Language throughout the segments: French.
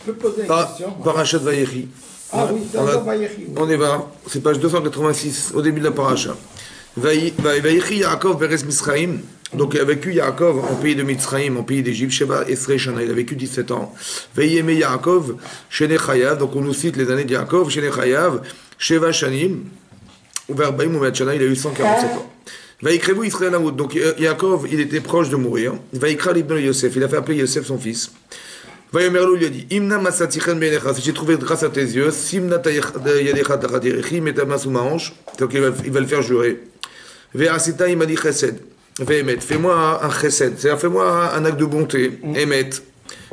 Je peux poser une question. Parachat Vayechi. Ah oui, c'est dans Vayechi. On y va, c'est page 286, au début de la paracha. Vayechi Yaakov Beres Misraïm. Donc il a vécu Yaakov en pays de Mitzraïm, en pays d'Égypte, Sheva Esrei Shana, il a vécu 17 ans. Vayeme Yaakov, Shene Chayav, donc on nous cite les années de Yaakov, Shene Chayav, Sheva Shanim, ou Verbaim ou Shana, il a eu 147 ans. Vaïkrevu Israël Amoud, donc Yaakov, il était proche de mourir. Vaikra l'ibn Yosef, il a fait appeler Yosef son fils. Vayomerlou lui a dit, Imna Masatichen Benecha, si j'ai trouvé grâce à tes yeux, Simna Yadecha Tachadirechi, Metamas ou ma hanche, donc il va le faire jurer. Ve'asita il m'a dit Chesed. Fais-moi un chesed, c'est-à-dire fais-moi un acte de bonté. Emet.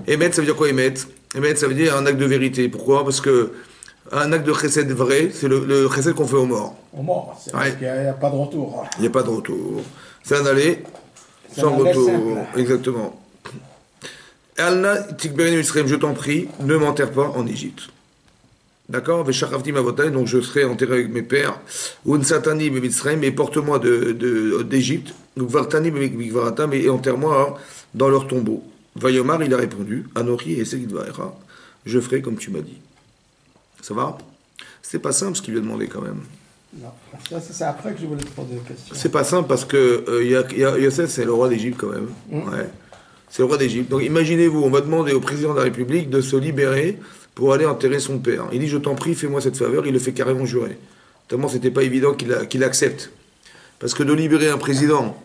Emet, ça veut dire quoi Emet? Emet, ça veut dire un acte de vérité. Pourquoi? Parce que un acte de chesed vrai, c'est le chesed qu'on fait aux morts. Aux morts, c'est parce qu'il n'y a pas de retour. Il n'y a pas de retour. C'est un aller sans retour. Simple. Exactement. Alna tikberin Israël, je t'en prie, ne m'enterre pas en Égypte. D'accord, donc je serai enterré avec mes pères. Et porte-moi d'Égypte. Et enterre-moi dans leur tombeau. Vayomar, il a répondu, Anori et Segidvaera, je ferai comme tu m'as dit. Ça va? C'est pas simple ce qu'il lui a demandé quand même. Non, c'est après que je voulais te poser une question. C'est pas simple parce que Yosef, c'est le roi d'Égypte quand même. Ouais. C'est le roi d'Égypte. Donc imaginez-vous, on va demander au président de la République de se libérer pour aller enterrer son père. Il dit, je t'en prie, fais-moi cette faveur. Il le fait carrément jurer. Tellement c'était pas évident qu'il accepte. Parce que de libérer un président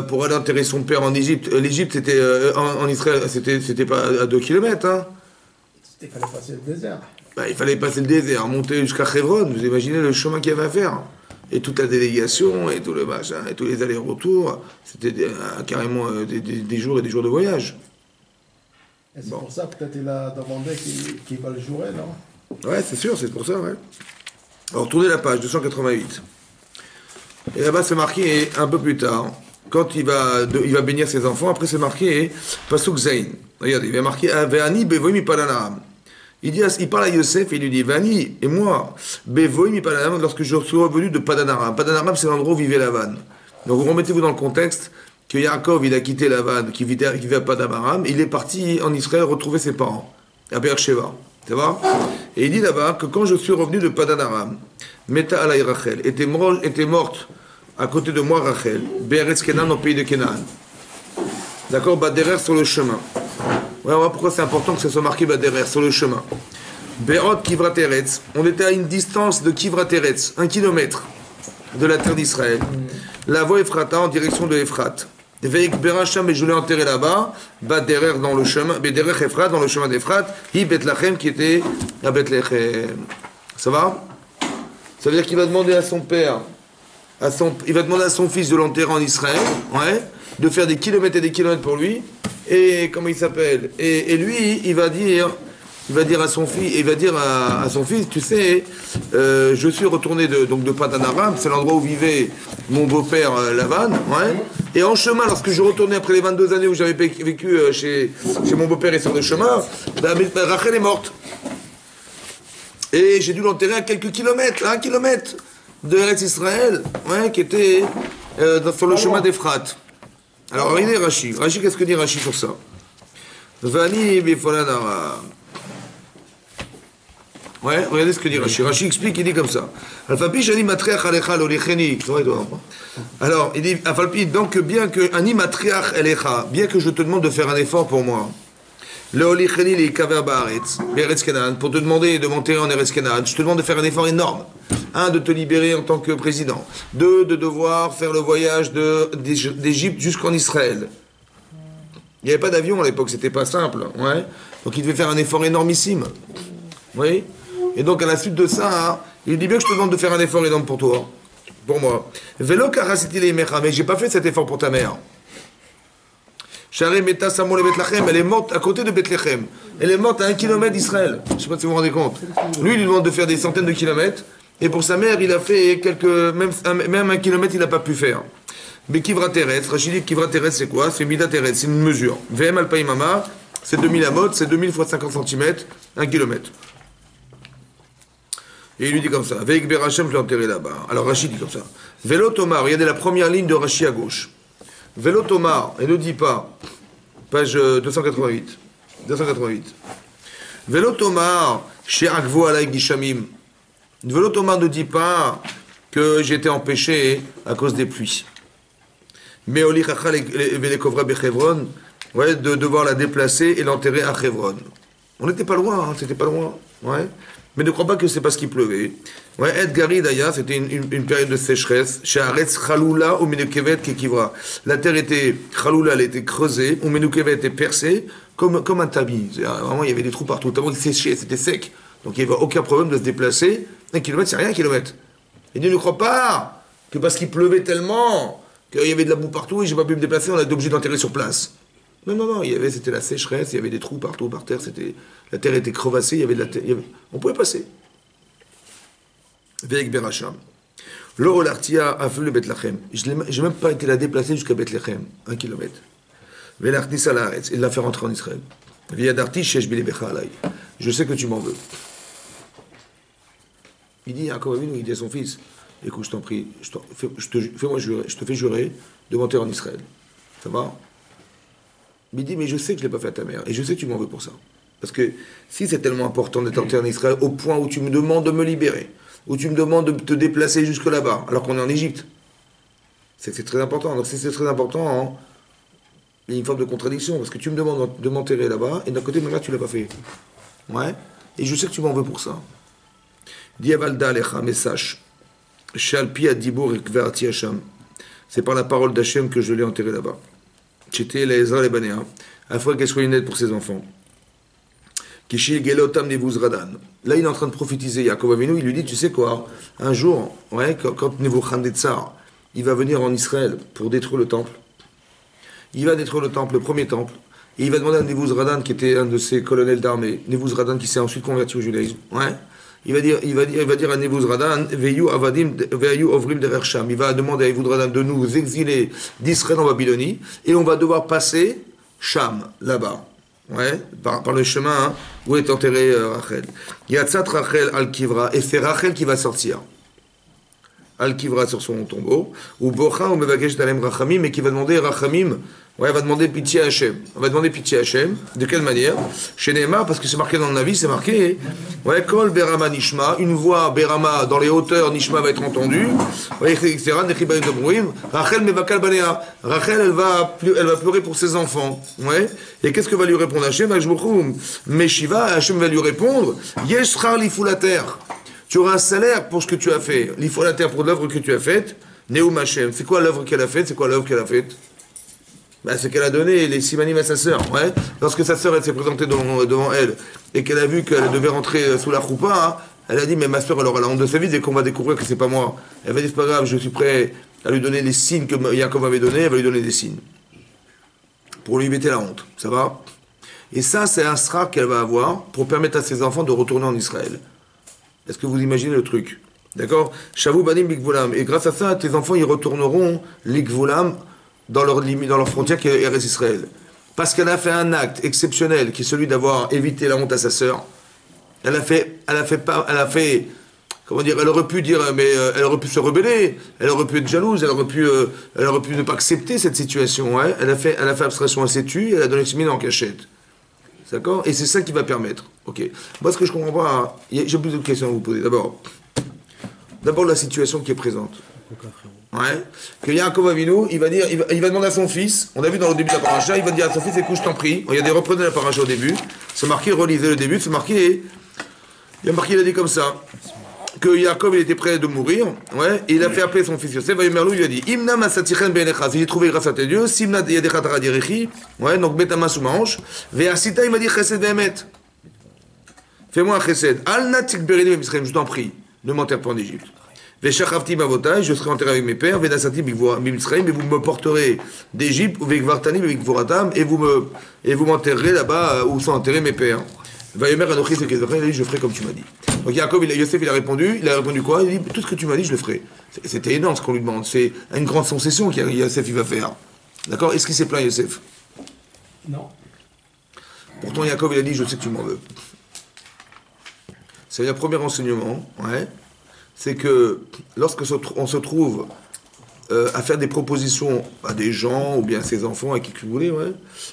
pour aller enterrer son père en Égypte, l'Égypte c'était en Israël, c'était pas à 2 kilomètres. Hein. Il fallait passer le désert. Il fallait passer le désert, monter jusqu'à Hebron. Vous imaginez le chemin qu'il y avait à faire. Et toute la délégation, et tout le machin, et tous les allers-retours. C'était carrément des jours et des jours de voyage. Et c'est pour ça, peut-être, il a demandé qu'il va le jurer, non? Ouais, c'est sûr, c'est pour ça, ouais. Alors, tournez la page, 288. Et là-bas, c'est marqué un peu plus tard, quand il va bénir ses enfants, après c'est marqué Pasuk Zain. Regardez, il va marquer Ve'ani bevoim padanam. Il parle à Yosef et il lui dit Vani, et moi, bevoim padanam, lorsque je suis revenu de Padanaram. Padanaram, c'est l'endroit où vivait Lavan. Donc, vous remettez-vous dans le contexte que Yaakov, il a quitté Lavan, qui vivait à Padanaram, il est parti en Israël retrouver ses parents, à Beersheba. Ça va? Et il dit là-bas que quand je suis revenu de Padanaram, Meta alay Rachel était morte à côté de moi Rachel, Be'eretz Kenan, au pays de Kenan. D'accord? Baderer sur le chemin. Ouais, on voit pourquoi c'est important que ça soit marqué Baderer sur le chemin. Be'ot Kivrat Eretz. On était à une distance de Kivrat Eretz, 1 kilomètre de la terre d'Israël. La voie Ephrata en direction de Ephrat. Veik Beracham, et je l'ai enterré là-bas, Baderer dans le chemin, Baderer Ephrat dans le chemin d'Ephrat, Hi Bethlachem qui était à Bethléem. Ça va? Ça veut dire qu'il va demander à son père, il va demander à son fils de l'enterrer en Israël, ouais, de faire des kilomètres et des kilomètres pour lui, et comment il s'appelle? Et lui, il va dire à son fils, tu sais, je suis retourné de Padanaram, c'est l'endroit où vivait mon beau-père Lavan, ouais. Et en chemin, lorsque je retournais après les 22 années où j'avais vécu chez mon beau-père et sur le chemin, Rachel est morte. Et j'ai dû l'enterrer à quelques kilomètres, 1 kilomètre de Eretz Israël, ouais, qui était sur le chemin d'Ephrat. Alors, regardez Rashi. Rashi, qu'est-ce que dit Rashi sur ça? Vani bifolanara. Ouais, regardez ce que dit Rashi. Rashi explique, il dit comme ça. Alfapi shani matriach alecha lolicheni. Alors, il dit, Alfapi, donc bien que ani matriach alecha, bien que je te demande de faire un effort pour moi, lolicheni li kaver baaretz, be'eretz Kenan, pour te demander de monter en Eretz Kenan, je te demande de faire un effort énorme. 1, de te libérer en tant que président. 2, de devoir faire le voyage d'Égypte jusqu'en Israël. Il n'y avait pas d'avion à l'époque, c'était pas simple. Ouais. Donc il devait faire un effort énormissime. Oui. Et donc à la suite de ça, hein, il dit bien que je te demande de faire un effort énorme pour toi, pour moi. Vélo karasiti les mecha, mais j'ai pas fait cet effort pour ta mère. Sharé Meta Samol et Bethlachem, elle est morte à côté de Bethléem. Elle est morte à 1 kilomètre d'Israël. Je ne sais pas si vous vous rendez compte. Lui, il lui demande de faire des centaines de kilomètres. Et pour sa mère, il a fait même 1 kilomètre, il n'a pas pu faire. Mais Kivrat Eretz, Rachid dit Kivrat Eretz, c'est quoi? C'est Midat Eretz, c'est une mesure. VM Alpaïmama, c'est 2000 amot, c'est 2000 fois 50 cm, 1 kilomètre. Et il lui dit comme ça, Veik Berachem, je l'ai enterré là-bas. Alors Rachid dit comme ça. Vélo Tomar, regardez la première ligne de Rachid à gauche. Vélo Tomar, et ne dit pas, page 288. Velo Tomar, chez Akvo Alaï Gishamim. Velo Tomar ne dit pas que j'étais empêché à cause des pluies. Mais Oli Chachal et Kovra Bechevron, ouais, de devoir la déplacer et l'enterrer à Chevron. On n'était pas loin, hein, c'était pas loin. Ouais. Mais ne crois pas que c'est parce qu'il pleuvait. Ouais, Edgari d'ailleurs, c'était une période de sécheresse. Chez Aretz Chaloula ou Menukevet Kekivra. La terre était Chaloula, elle était creusée, ou Menukevet était percée comme un tamis. Vraiment, il y avait des trous partout. Tellement il séchait, c'était sec. Donc il n'y avait aucun problème de se déplacer. 1 kilomètre, c'est rien, 1 kilomètre. Il dit ne crois pas que parce qu'il pleuvait tellement qu'il y avait de la boue partout et j'ai pas pu me déplacer, on a été obligé d'enterrer sur place. Non, c'était la sécheresse, il y avait des trous partout par terre, la terre était crevassée, il y avait de la terre, on pouvait passer. Veik Beracham. Lo Olartia a fait le Bethlachem. J'ai même pas été la déplacer jusqu'à Bethlachem, 1 kilomètre. Velartnisa Laaretz, il l'a fait rentrer en Israël. Viadarti Shesh Bilebecha Alay. Je sais que tu m'en veux. Il dit, Yaakov Avinu, il dit à son fils, écoute, je t'en prie, fais-moi jurer, je te fais jurer de monter en Israël. Ça va? Il dit, mais je sais que je ne l'ai pas fait à ta mère, et je sais que tu m'en veux pour ça. Parce que si c'est tellement important d'être enterré en Israël, au point où tu me demandes de me libérer, où tu me demandes de te déplacer jusque là-bas, alors qu'on est en Égypte, c'est très important. Donc si c'est très important, hein, il y a une forme de contradiction, parce que tu me demandes de m'enterrer là-bas, et d'un côté, ma mère, tu ne l'as pas fait. Ouais. Et je sais que tu m'en veux pour ça. Dis Avalda Alecha, mais sache, Shalpi Adibur Ekverti Hacham, c'est par la parole d'Hachem que je l'ai enterré là-bas. C'était les Ezra les Banéens, afin qu'elle soit une aide pour ses enfants. Kishil Gelotam Nebuzradan. Là, il est en train de prophétiser. Yaakov Avinu, il lui dit, tu sais quoi, un jour, ouais, quand Nebuchadnezzar, il va venir en Israël pour détruire le temple, il va détruire le temple, le premier temple, et il va demander à Nebuzradan, qui était un de ses colonels d'armée, Nebuzradan qui s'est ensuite converti au judaïsme, ouais, il va dire à Nebuzradan, Veyu Avadim, Veyu Ovrim Derer Sham. Il va demander à Nebuzradan de nous exiler d'Israël en Babylonie, et on va devoir passer Sham, là-bas. Ouais, par le chemin hein, où est enterré Rachel. Yatzat Rachel al-Kivra, et c'est Rachel qui va sortir. Al-Kivra sur son tombeau, ou Bocha ou Mevakesh Dalem Rachamim, mais qui va demander Rachamim, ouais, va demander pitié à Hachem. On va demander pitié à Hachem. De quelle manière? Chez Neymar, parce que c'est marqué dans le Navi, c'est marqué, ouais, Kol Berama Nishma, une voix Berama dans les hauteurs, Nishma va être entendue, ouais, etc. Rachel Mevakal Banea. Rachel, elle va pleurer pour ses enfants, ouais. Et qu'est-ce que va lui répondre Hachem? Meshiva, Hachem va lui répondre, Yeshchar Lifulater. Tu auras un salaire pour ce que tu as fait. L'ifolater pour l'œuvre que tu as faite. Neum Hashem. C'est quoi l'œuvre qu'elle a faite? C'est quoi l'œuvre qu'elle a faite? C'est qu'elle a donné les simanim à sa sœur. Ouais. Lorsque sa sœur elle s'est présentée devant elle et qu'elle a vu qu'elle devait rentrer sous la choupa, hein, elle a dit mais ma sœur elle aura la honte de sa vie dès qu'on va découvrir que c'est pas moi. Elle va dire c'est pas grave, je suis prêt à lui donner les signes que Yaakov avait donnés. Elle va lui donner des signes pour lui éviter la honte. Ça va? Et ça c'est un sra qu'elle va avoir pour permettre à ses enfants de retourner en Israël. Est-ce que vous imaginez le truc? D'accord? Shavu banim bigvulam. Et grâce à ça, tes enfants, ils retourneront l'igvulam dans leur limite, dans leur frontière qui est Eretz Israël. Parce qu'elle a fait un acte exceptionnel, qui est celui d'avoir évité la honte à sa sœur. Elle a fait, comment dire, elle aurait pu dire, mais elle aurait pu se rebeller, elle aurait pu être jalouse, elle aurait pu ne pas accepter cette situation. Hein. Elle a fait abstraction, elle s'est tue, elle a donné ses mines en cachette. D'accord? Et c'est ça qui va permettre. Ok. Moi, ce que je comprends pas, j'ai plusieurs questions à vous poser. D'abord la situation qui est présente. Ouais. Que Yaakov Avinu, il va demander à son fils. On a vu dans le début de la paracha, il va dire à son fils, écoute, je t'en prie. Regardez, reprenez la paracha au début. C'est marqué, relisez le début. C'est marqué. Il a dit comme ça. Que Yaakov il était prêt de mourir, ouais, et il a fait appeler son fils Yosef, il lui a dit Imna masatichen benecha, si j'ai trouvé grâce à tes dieux, Simna yadecha taradirechi, ouais, donc mets ta main sous ma hanche, Ve'asita, il m'a dit Chesed ve'emet. Fais-moi un Chesed, Al natik berenim Israël, je t'en prie, ne m'enterre pas en Égypte. Ve'shachavti mavotai, je serai enterré avec mes pères, Ve'nasati b'Israël, mais vous me porterez d'Égypte, Ve'gvartani b'Gvoratam, et vous m'enterrerez là-bas où sont enterrés mes pères. Je ferai comme tu m'as dit. Donc Yosef il a répondu quoi? Il dit tout ce que tu m'as dit je le ferai. C'était énorme ce qu'on lui demande. C'est une grande concession que Yosef il va faire. D'accord? Est-ce qu'il s'est plaint Yosef? Non. Pourtant Yaakov il a dit je sais que tu m'en veux. C'est le premier enseignement, ouais. C'est que lorsque on se trouve à faire des propositions à des gens ou bien à ses enfants, à qui que vous voulez, ouais,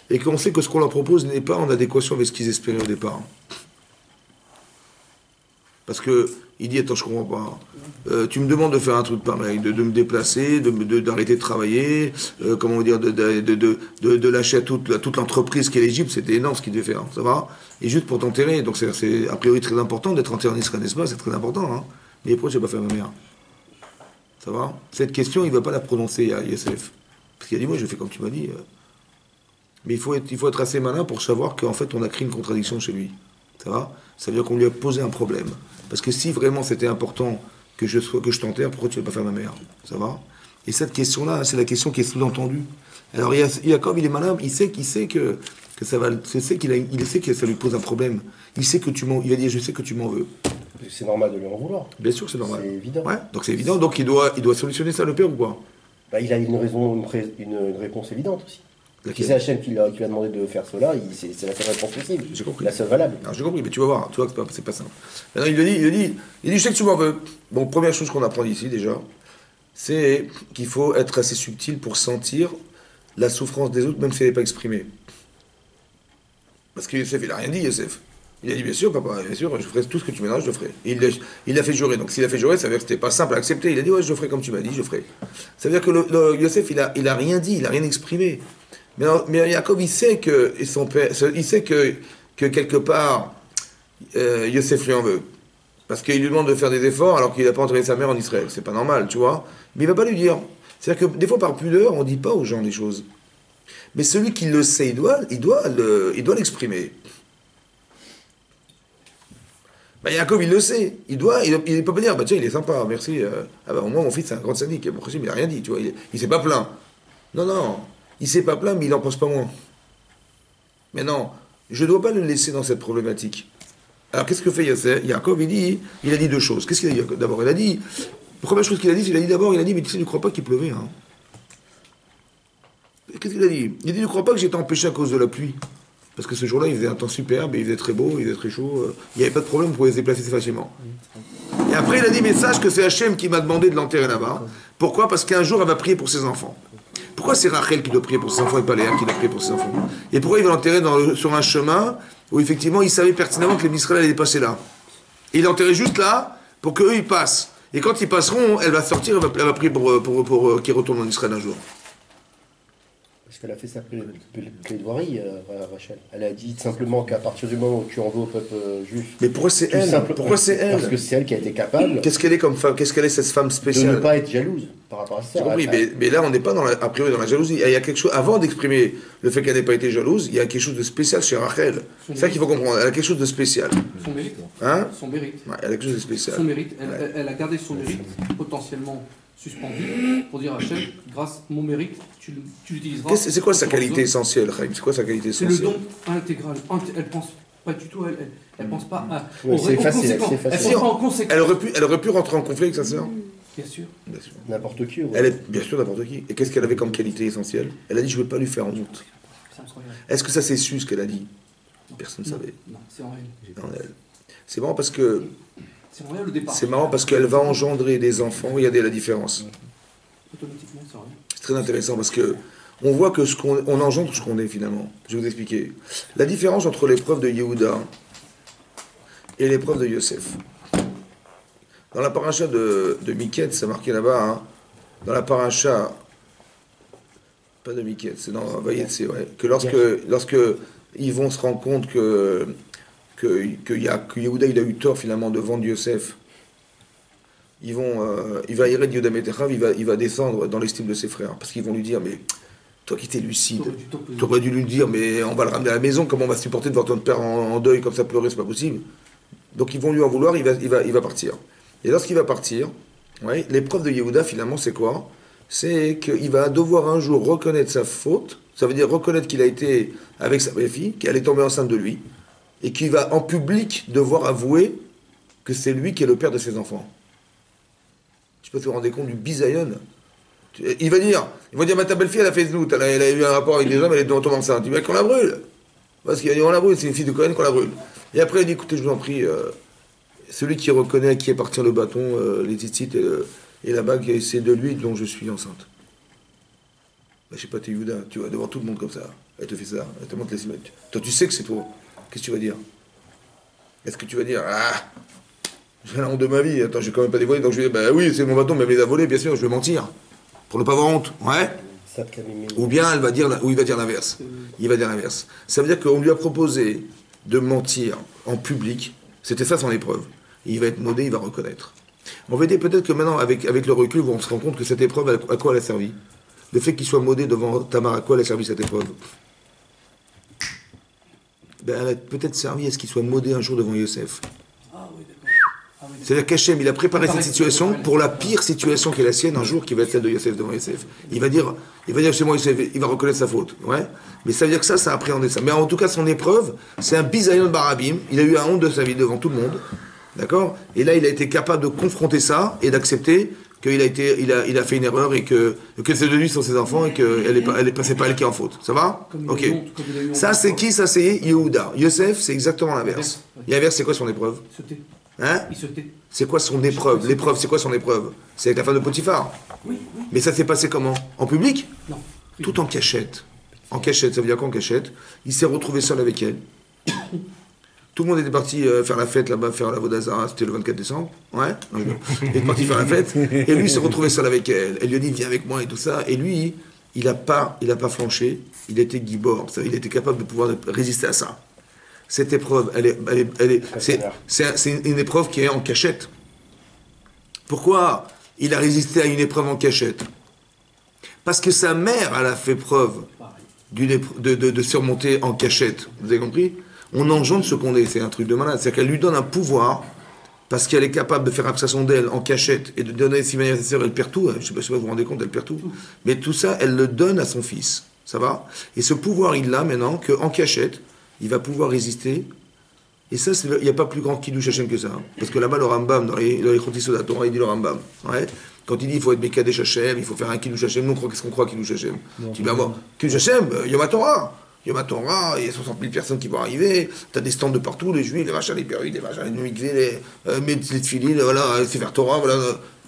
et qu'on sait que ce qu'on leur propose n'est pas en adéquation avec ce qu'ils espéraient au départ. Parce que il dit, attends, je comprends pas. Tu me demandes de faire un truc pareil, de me déplacer, d'arrêter de travailler, comment dire, de lâcher toute l'entreprise qui est l'Égypte, c'était énorme ce qu'il devait faire, ça va. Et juste pour t'enterrer, donc c'est a priori très important d'être enterré en Israël, n'est-ce pas? C'est très important, hein. Mais pourquoi tu n'as pas fait ma mère? Ça va? Cette question, il ne va pas la prononcer à Yosef. Parce qu'il a dit, moi je fais comme tu m'as dit. Mais il faut être assez malin pour savoir qu'en fait on a créé une contradiction chez lui. Ça va? Ça veut dire qu'on lui a posé un problème. Parce que si vraiment c'était important que je t'enterre, pourquoi tu ne veux pas faire ma mère? Ça va? Et cette question-là, c'est la question qui est sous-entendue. Alors Jacob, il est malin, il sait que ça va, il sait que ça lui pose un problème. Il sait que il va dire, je sais que tu m'en veux. C'est normal de lui en vouloir. Bien sûr, c'est normal. C'est évident. Ouais, donc c'est évident. Donc il doit solutionner ça, le père, ou quoi? Bah, il a une réponse évidente aussi. Laquelle? Si c'est Hachem qui lui a demandé de faire cela, c'est la seule réponse possible. J'ai compris. La seule valable. Alors j'ai compris, mais tu vas voir, que c'est pas simple. Maintenant il dit, je sais que tu m'en veux. Bon, première chose qu'on apprend ici déjà, c'est qu'il faut être assez subtil pour sentir la souffrance des autres, même si elle n'est pas exprimée. Parce que Yosef, il n'a rien dit, Yosef. Il a dit, bien sûr, papa, bien sûr, je ferai tout ce que tu me diras, je le ferai. Et il l'a fait jurer. Donc s'il a fait jurer, ça veut dire que c'était pas simple à accepter. Il a dit, ouais, je le ferai comme tu m'as dit, je le ferai. Ça veut dire que Yosef, il a rien dit, il a rien exprimé. Mais Jacob, il sait que son père, il sait que quelque part, Yosef lui en veut. Parce qu'il lui demande de faire des efforts alors qu'il n'a pas enterré sa mère en Israël. C'est pas normal, tu vois. Mais il va pas lui dire. C'est-à-dire que des fois, par pudeur, on ne dit pas aux gens des choses. Mais celui qui le sait, il doit l'exprimer. Ben, Jacob, il le sait. Il peut pas dire, bah tiens, il est sympa, merci. Ah bah, au moins, mon fils, c'est un grand sadique. Bon, il n'a rien dit, tu vois. Il s'est pas plaint. Non. Il s'est pas plaint, mais il n'en pense pas moins. Mais non, je ne dois pas le laisser dans cette problématique. Alors, qu'est-ce que fait Jacob? Il a dit deux choses. Qu'est-ce qu'il a dit d'abord? La première chose qu'il a dit, mais tu sais, ne crois pas qu'il pleuvait. Hein. Qu'est-ce qu'il a dit? Il a dit, ne crois pas que j'étais empêché à cause de la pluie. Parce que ce jour-là, il faisait un temps superbe, il faisait très beau, il faisait très chaud. Il n'y avait pas de problème, on pouvait se déplacer facilement. Et après, il a dit, mais sache que c'est Hachem qui m'a demandé de l'enterrer là-bas. Pourquoi? Parce qu'un jour, elle va prier pour ses enfants. Pourquoi c'est Rachel qui doit prier pour ses enfants et pas Léa qui doit prier pour ses enfants? Et pourquoi il va l'enterrer sur un chemin où effectivement il savait pertinemment que les Israël allaient passer là? Et il l'enterrait juste là pour qu'eux ils passent. Et quand ils passeront, elle va sortir, elle va prier pour qu'ils retournent en Israël un jour. Parce qu'elle a fait sa plaidoirie, Rachel. Elle a dit simplement qu'à partir du moment où tu en veux au peuple juif. Mais pourquoi c'est elle? Pourquoi c'est elle? Parce que c'est elle qui a été capable. Qu'est-ce qu'elle est comme femme? Qu'est-ce qu'elle est cette femme spéciale? De ne pas être jalouse par rapport à ça. J'ai compris, mais là on n'est pas a priori dans la jalousie. Il y a quelque chose, avant d'exprimer le fait qu'elle n'ait pas été jalouse, il y a quelque chose de spécial chez Rachel. C'est ça qu'il faut comprendre. Elle a quelque chose de spécial. Son mérite. Hein? Son mérite. Ouais, elle a quelque chose de spécial. Son mérite. Elle a gardé son mérite potentiellement suspendu pour dire à Hachem, grâce à mon mérite, tu l'utiliseras. C'est quoi sa qualité essentielle, Chaim? C'est quoi sa qualité essentielle? C'est le don intégral. Elle pense pas du tout, elle pense pas à. C'est facile. Elle pense pas en conséquence. Elle aurait pu rentrer en conflit avec sa sœur? Bien sûr. N'importe qui. Bien sûr, n'importe qui. Et qu'est-ce qu'elle avait comme qualité essentielle? Elle a dit, je ne veux pas lui faire honte. Est-ce que ça s'est su ce qu'elle a dit? Personne ne savait. Non, c'est en elle. C'est marrant parce que. C'est marrant parce qu'elle va engendrer des enfants. Regardez la différence. Automatiquement, c'est vrai. C'est très intéressant parce que on voit que on engendre ce qu'on est finalement. Je vais vous expliquer. La différence entre l'épreuve de Yehuda et l'épreuve de Yosef. Dans la paracha de Miket, c'est marqué là-bas, hein, dans la paracha, pas de Miket, c'est dans Vayetse, ouais, que lorsque ils vont se rendre compte que Yehuda il a eu tort finalement de vendre Yosef, il va irer de Yehuda Metechav, il va descendre dans l'estime de ses frères, parce qu'ils vont lui dire, mais toi qui étais lucide, tu aurais dû lui dire, mais on va le ramener à la maison, comment on va supporter de voir ton père en deuil comme ça pleurer, c'est pas possible. Donc ils vont lui en vouloir, il va partir. Et lorsqu'il va partir, ouais, l'épreuve de Yehuda finalement c'est quoi? C'est qu'il va devoir un jour reconnaître sa faute, ça veut dire reconnaître qu'il a été avec sa belle-fille, qu'elle est tombée enceinte de lui, et qu'il va en public devoir avouer que c'est lui qui est le père de ses enfants. Je peux te rendre compte du bisaïon. Il va dire, mais ta belle-fille elle a fait znout, elle a eu un rapport avec des hommes, elle est tombée enceinte. Il va dire qu'on la brûle. Parce qu'il a dit on la brûle, c'est une fille de Cohen qu'on la brûle. Et après il dit, écoutez, je vous en prie, celui qui reconnaît à qui appartient le bâton, les tzitzit et la bague, c'est de lui dont je suis enceinte. Je sais pas, t'es Yehuda, tu vois, devant tout le monde comme ça. Elle te fait ça, elle te montre les images. Toi, tu sais que c'est toi. Qu'est-ce que tu vas dire? Est-ce que tu vas dire, ah, J'ai la honte de ma vie. Attends, j'ai quand même pas dévoilé. Donc je vais dire, bah oui, c'est mon bâton, mais elle me les a volés, bien sûr, je vais mentir. Pour ne pas avoir honte. Ouais. Ou bien il va dire l'inverse. Il va dire l'inverse. Ça veut dire qu'on lui a proposé de mentir en public. C'était ça son épreuve. Il va être modé, il va reconnaître. On va dire peut-être que maintenant, avec le recul, on se rend compte que cette épreuve, à quoi elle a servi. Le fait qu'il soit modé devant Tamar, à quoi elle a servi cette épreuve? Ben, elle a peut-être servi à ce qu'il soit modé un jour devant Yosef. Ah oui, d'accord. C'est-à-dire qu'Hachem, il a préparé cette situation pour la pire situation qui est la sienne un jour, qui va être celle de Yosef devant Yosef. Il va dire c'est moi Yosef, il va reconnaître sa faute. Ouais. Mais ça veut dire que ça a appréhendé ça. Mais en tout cas, son épreuve, c'est un bisayon de Barabim. Il a eu la honte de sa vie devant tout le monde. D'accord? Et là, il a été capable de confronter ça et d'accepter qu'il a fait une erreur et que c'est de lui, sont ses enfants et que c'est pas elle qui est en faute. Ça va? Ok. Ça, c'est qui? Ça, c'est Yehuda. Yosef, c'est exactement l'inverse. L'inverse, c'est quoi son épreuve? Il se tait. Hein? Il se tait. C'est quoi son épreuve? L'épreuve, c'est quoi son épreuve? C'est avec la femme de Potiphar. Oui. Mais ça s'est passé comment? En public? Non. Tout en cachette. En cachette, ça veut dire quoi en cachette? Il s'est retrouvé seul avec elle. Tout le monde était parti faire la fête là-bas, faire la Vodazara, c'était le 24 décembre. Ouais. Il est parti faire la fête. Et lui, il s'est retrouvé seul avec elle. Elle lui a dit, viens avec moi et tout ça. Et lui, il n'a pas flanché. Il était gibor. Il était capable de pouvoir résister à ça. Cette épreuve, c'est une épreuve qui est en cachette. Pourquoi il a résisté à une épreuve en cachette? Parce que sa mère, elle a fait preuve de surmonter en cachette. Vous avez compris? On engendre ce qu'on est, c'est un truc de malade. C'est-à-dire qu'elle lui donne un pouvoir, parce qu'elle est capable de faire abstraction d'elle en cachette, et de donner si manière à sa sœur, elle perd tout. Je ne sais pas si vous vous rendez compte, elle perd tout. Mais tout ça, elle le donne à son fils. Ça va? Et ce pouvoir, il l'a maintenant, qu'en cachette, il va pouvoir résister. Et ça, il n'y a pas plus grand Kiddush Hashem que ça. Hein. Parce que là-bas, le Rambam, dans les Chotisot de la Torah, il dit le Rambam. Ouais. Quand il dit il faut être Mekadesh Hashem, il faut faire un Kiddush Hashem, nous, qu'est-ce qu'on croit Kiddush Hashem? Tu dis, moi, Kiddush Hashem, Yom HaTorah. Yom HaTorah, il y a 60 000 personnes qui vont arriver, tu as des stands de partout, les juifs, les machins, les perruques, les machins, les mikvés, les tefilines, voilà, les sefer Torah, voilà,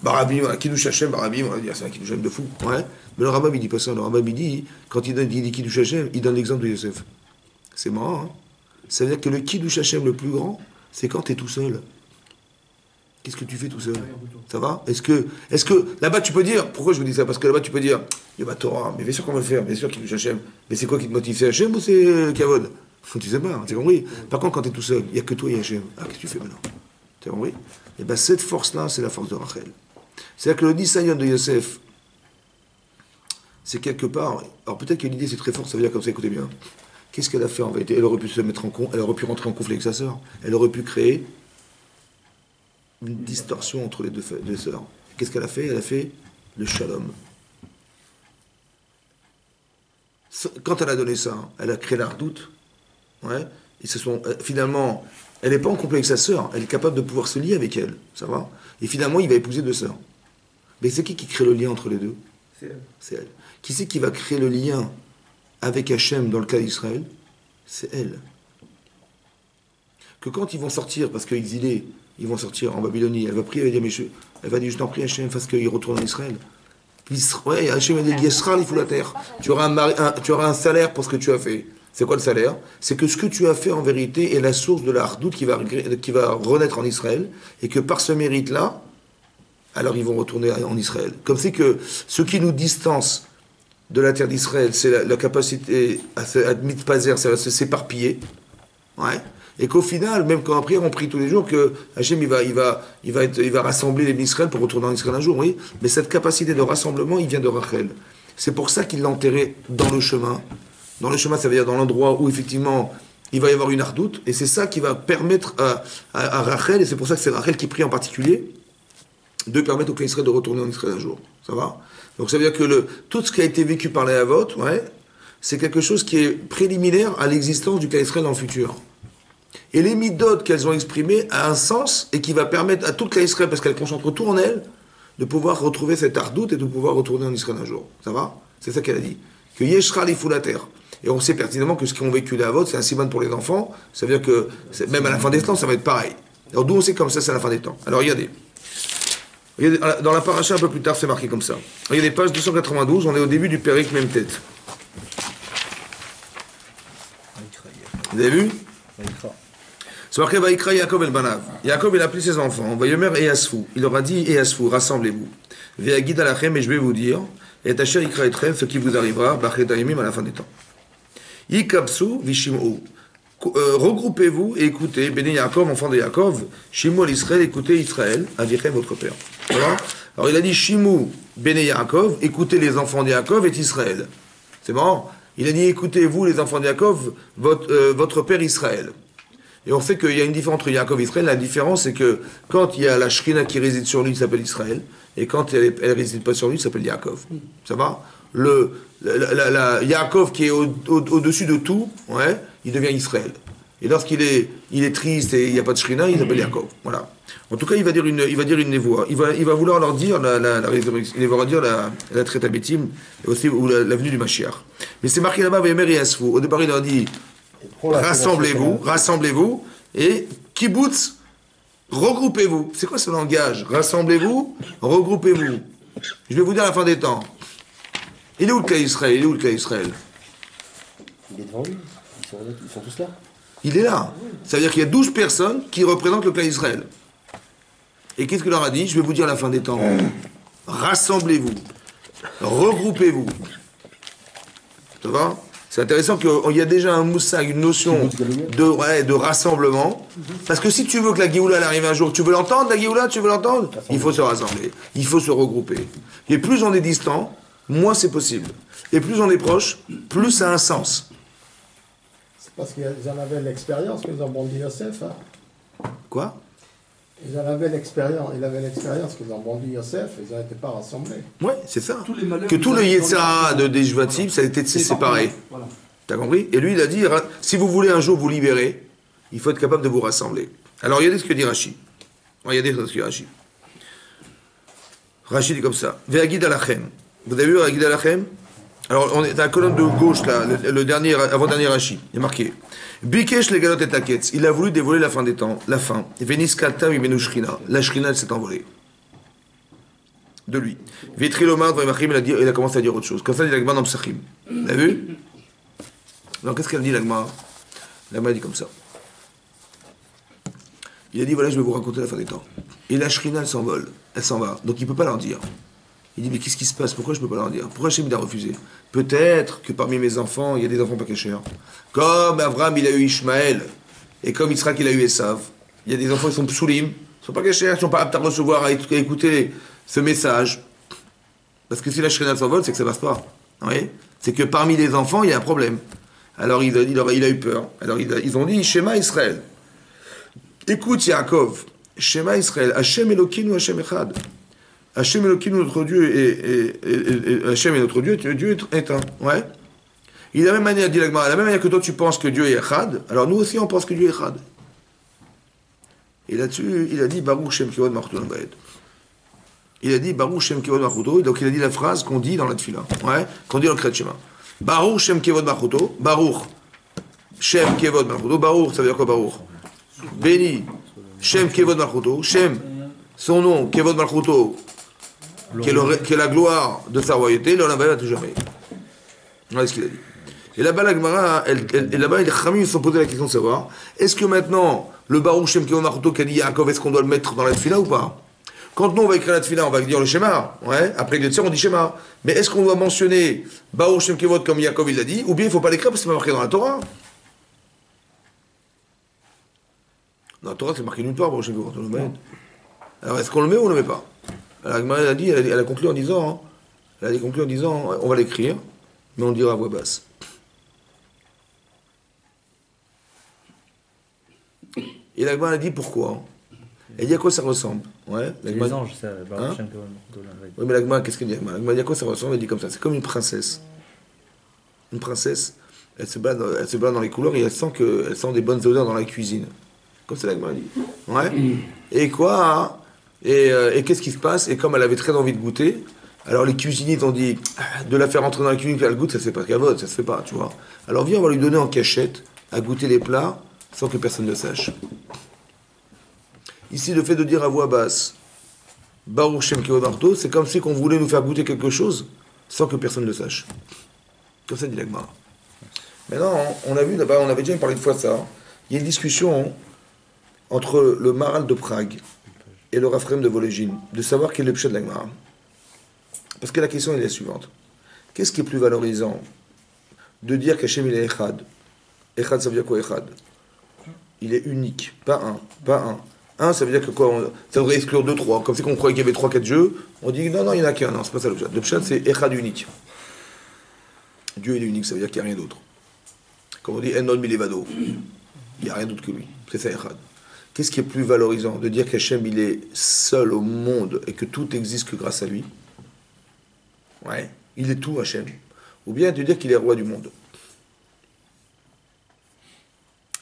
Barabim, voilà, Kiddush Hashem, Barabim, on va dire, c'est un Kiddush Hashem de fou. Ouais. Mais le Rambam, il dit pas ça. Le Rambam, il dit, quand il dit Kiddush Hashem, il donne l'exemple de Yosef. C'est marrant, hein? Ça veut dire que le Kiddush Hashem le plus grand, c'est quand tu es tout seul. Qu'est-ce que tu fais tout seul? Ça va? Est-ce que là-bas tu peux dire, pourquoi je vous dis ça? Parce que là-bas tu peux dire, Yom HaTorah, mais bien sûr qu'on va le faire, bien sûr Kiddush Hashem. Mais c'est quoi qui te motive? C'est Hashem ou c'est Kavod? Tu sais pas, tu as compris? Par contre, quand tu es tout seul, il n'y a que toi et Hashem. Ah, qu'est-ce que tu fais maintenant? Tu as compris? Et bien cette force-là, c'est la force de Rachel. C'est-à-dire que le Nisayon de Yosef, c'est quelque part, alors peut-être que l'idée c'est très fort, ça veut dire comme ça, écoutez bien. Qu'est-ce qu'elle a fait en vérité? Elle aurait pu se mettre elle aurait pu rentrer en conflit avec sa sœur. Elle aurait pu créer une distorsion entre les deux sœurs. Qu'est-ce qu'elle a fait? Elle a fait le shalom. Quand elle a donné ça, elle a créé la redoute. Ouais, et finalement, elle n'est pas en conflit avec sa sœur. Elle est capable de pouvoir se lier avec elle. Ça va? Et finalement, il va épouser deux sœurs. Mais c'est qui crée le lien entre les deux? C'est elle. C'est elle. Qui c'est qui va créer le lien avec Hachem dans le cas d'Israël? C'est elle. Que quand ils vont sortir, parce qu'exilés, ils vont sortir en Babylonie, elle va prier, elle va dire, elle va dire, je t'en prie Hachem, parce qu'ils retournent en Israël. Ouais, Hachem va dire, Yisraël, il fout la terre. Tu auras un salaire pour ce que tu as fait. C'est quoi le salaire? C'est que ce que tu as fait en vérité est la source de la hardoute qui va renaître en Israël, et que par ce mérite-là, alors ils vont retourner en Israël. Comme c'est que ce qui nous distance de la terre d'Israël, c'est la capacité à mitpazer, ça va s'éparpiller. Ouais. Et qu'au final, même quand après on prie tous les jours, que Hachem il va rassembler les Israël pour retourner en Israël un jour, oui. Mais cette capacité de rassemblement, il vient de Rachel. C'est pour ça qu'il l'a enterré dans le chemin. Dans le chemin, ça veut dire dans l'endroit où effectivement il va y avoir une hardoute, et c'est ça qui va permettre à Rachel, et c'est pour ça que c'est Rachel qui prie en particulier, de permettre au clan Israël de retourner en Israël un jour. Ça va? Donc ça veut dire que tout ce qui a été vécu par les Havot, ouais, c'est quelque chose qui est préliminaire à l'existence du clan Israël dans le futur. Et les midotes qu'elles ont exprimées a un sens et qui va permettre à toute clan Israël, parce qu'elle concentre tout en elle, de pouvoir retrouver cette hardoute et de pouvoir retourner en Israël un jour. Ça va? C'est ça qu'elle a dit. Que Yeshra li fout la terre. Et on sait pertinemment que ce qu'ont vécu les Havot, c'est un siman pour les enfants. Ça veut dire que même à la fin des temps, ça va être pareil. Alors d'où on sait comme ça, c'est à la fin des temps. Alors regardez. Dans la paracha un peu plus tard, c'est marqué comme ça. Regardez, page 292, on est au début du Pérek même tête. Vous avez vu? C'est marqué Vaïkra Yaakov el Banav. Yaakov, il a appelé ses enfants. Vayomer et Asfou. Il leur a dit et Asfou, rassemblez-vous. Ve'agid alachem, et je vais vous dire, et Tacher Ikra etrem, ce qui vous arrivera, Bachet Ayimim à la fin des temps. Yikapsu Vishimou. Regroupez-vous et écoutez, Béné Yaakov, enfant de Yaakov, Shimou l'Israël, écoutez Israël, Avichem votre père. Voilà. Alors il a dit Shimou, Béné Yaakov, écoutez les enfants de Yaakov et Israël. C'est marrant. Il a dit écoutez vous les enfants de Yaakov, votre père Israël. Et on sait qu'il y a une différence entre Yaakov et Israël. La différence c'est que quand il y a la Shrina qui réside sur lui, il s'appelle Israël, et quand elle réside pas sur lui, il s'appelle Yaakov. Ça va? Yaakov qui est au-dessus de tout, ouais, il devient Israël. Et lorsqu'il est triste et il n'y a pas de Shrina, il s'appelle Yaakov. Voilà. En tout cas, il va dire une névoie. Il va vouloir leur dire la résurrection. Il va leur dire la traite à Bétim, et aussi ou la venue du Mashiach. Mais c'est marqué là-bas, Vayemer et Asfou. Au départ, il leur dit rassemblez-vous, et kibbutz, regroupez-vous. C'est quoi ce langage? Rassemblez-vous, regroupez-vous. Je vais vous dire à la fin des temps. Il est où le cas Israël? Il est devant lui. Ils sont tous là. Il est là. Ça veut dire qu'il y a 12 personnes qui représentent le clan Israël. Et qu'est-ce qu'il leur a dit? Je vais vous dire à la fin des temps. Rassemblez-vous. Regroupez-vous. Ça va? C'est intéressant qu'il y a déjà un moussag, une notion de rassemblement. Parce que si tu veux que la Géoula arrive un jour, tu veux l'entendre, la Géoula, tu veux l'entendre? Il faut se rassembler. Il faut se regrouper. Et plus on est distant, moins c'est possible. Et plus on est proche, plus ça a un sens. C'est parce qu'ils en avaient l'expérience qu'ils ont bondi Yosef. Hein. Quoi? Ils en avaient l'expérience. Ils avaient l'expérience qu'ils ont bondi Yosef. Ils n'étaient pas rassemblés. Ouais, c'est ça. Que tout le Yetzirah des Jvatim, ça a été séparé. Voilà. T'as compris? Et lui, il a dit, si vous voulez un jour vous libérer, il faut être capable de vous rassembler. Alors, regardez ce que dit Rashi. Regardez ce que dit Rashi. Rashi dit comme ça. Ve'agid alachem. Vous avez vu Ve'agid alachem? Alors, on est dans la colonne de gauche, là, le dernier, avant-dernier Rashi. Il est marqué. Bikesh le galot et taketz. Il a voulu dévoiler la fin des temps, la fin. Venis kalta vimenu shrina. La shrina, elle s'est envolée. De lui. Vitrilomar, il a commencé à dire autre chose. Comme ça, il dit l'agma dans Psachim. Vous avez vu? Alors, qu'est-ce qu'elle dit, l'agma? L'agma dit comme ça. Il a dit, voilà, je vais vous raconter la fin des temps. Et la shrina, elle s'envole. Elle s'en va. Donc, il ne peut pas leur dire. Il dit, mais qu'est-ce qui se passe? Pourquoi je ne peux pas leur dire? Pourquoi Hachem a refusé? Peut-être que parmi mes enfants, il y a des enfants pas cachés. Comme Abraham, il a eu Ishmaël, et comme Yitzhak, il a eu Esav. Il y a des enfants qui sont psoulim, ils ne sont pas cachés, ils ne sont pas aptes à recevoir, à écouter ce message. Parce que si la Shrina s'envole, c'est que ça ne passe pas. Oui, c'est que parmi les enfants, il y a un problème. Alors il a eu peur. Alors ils ont dit, Shema Israël. Écoute, Yaakov, Shema Israël, Hachem Elokeinu, Hachem Echad. Hachem Elokeinu, notre Dieu, et Hachem est notre Dieu, Dieu est un. Ouais. Il a la même manière, dit l'Agmara, la même manière que toi tu penses que Dieu est Echad, alors nous aussi on pense que Dieu est Echad. Et là-dessus, il a dit Baruch Shem Kivod Malchuto Baed. Il a dit Baruch Shem Kivod Malchuto, donc il a dit la phrase qu'on dit dans la Tfila, ouais, qu'on dit dans le Kriyat Shema. Baruch Shem Kivod Malchuto, Baruch Shem Kivod Malchuto, Baruch, ça veut dire quoi Baruch? Béni Shem Kivod Malchuto, Shem, son nom, Kivod Malchuto, qui est la gloire de sa royauté, l'Olam Bayat tout jamais. Voilà ce qu'il a dit. Et là-bas, la Gemara, là-bas, les Khamim se sont posé la question de savoir, est-ce que maintenant, le Baruch Shem Kivod Malchuto qu'a dit Yaakov, est-ce qu'on doit le mettre dans la Tfila ou pas? Quand nous, on va écrire la Tfila, on va dire le schéma, ouais, après le tir, on dit schéma. Mais est-ce qu'on doit mentionner Baruch Shem Kivod comme Yaakov il l'a dit, ou bien il ne faut pas l'écrire parce que c'est pas marqué dans la Torah? Dans la Torah, c'est marqué nulle part, Baruch Shem Kivod. Alors, est-ce qu'on le met ou on ne le met pas? Alors, la Gemara, elle a conclu en disant, on va l'écrire, mais on le dira à voix basse. Et la Gemara a dit pourquoi? Elle dit à quoi ça ressemble? Ouais, les anges, ça. Hein? Oui, mais la Gemara, qu'est-ce qu'elle dit? La Gemara dit à quoi ça ressemble? Elle dit comme ça. C'est comme une princesse. Une princesse, elle se balade dans les couleurs et elle sent des bonnes odeurs dans la cuisine. Comme ça, la Gemara dit. Ouais. Et quoi? Hein? Et qu'est-ce qui se passe? Et comme elle avait très envie de goûter, alors les cuisiniers ont dit de la faire entrer dans la cuisine qu'elle goûte, ça se fait pas qu'elle vote, ça se fait pas, tu vois. Alors viens, on va lui donner en cachette à goûter les plats sans que personne ne sache. Ici, le fait de dire à voix basse Baruch Shem Kivod Malchuto, c'est comme si on voulait nous faire goûter quelque chose sans que personne ne le sache. Comme ça dit l'Agmara. Maintenant, on a vu là-bas, on avait déjà parlé de fois ça. Il y a une discussion entre le Maral de Prague et le Raphaël de Volégine, de savoir quel est le pshat de la Gemara. Parce que la question est la suivante. Qu'est-ce qui est plus valorisant de dire qu'Hachem il est Echad? Echad, ça veut dire quoi Echad? Il est unique, pas un, pas un. Un, ça veut dire que quoi? Ça devrait exclure 2, 3. Comme c'est qu'on croyait qu'il y avait 3, 4 jeux, on dit non, il n'y en a qu'un. Non, c'est pas ça le pshat. Le pshat, c'est Echad unique. Dieu il est unique, ça veut dire qu'il n'y a rien d'autre. Comme on dit Enon Milevado. Il n'y a rien d'autre que lui. C'est ça Echad. Qu'est-ce qui est plus valorisant? De dire qu'Hachem il est seul au monde et que tout existe que grâce à lui? Ouais, il est tout Hachem. Ou bien de dire qu'il est roi du monde.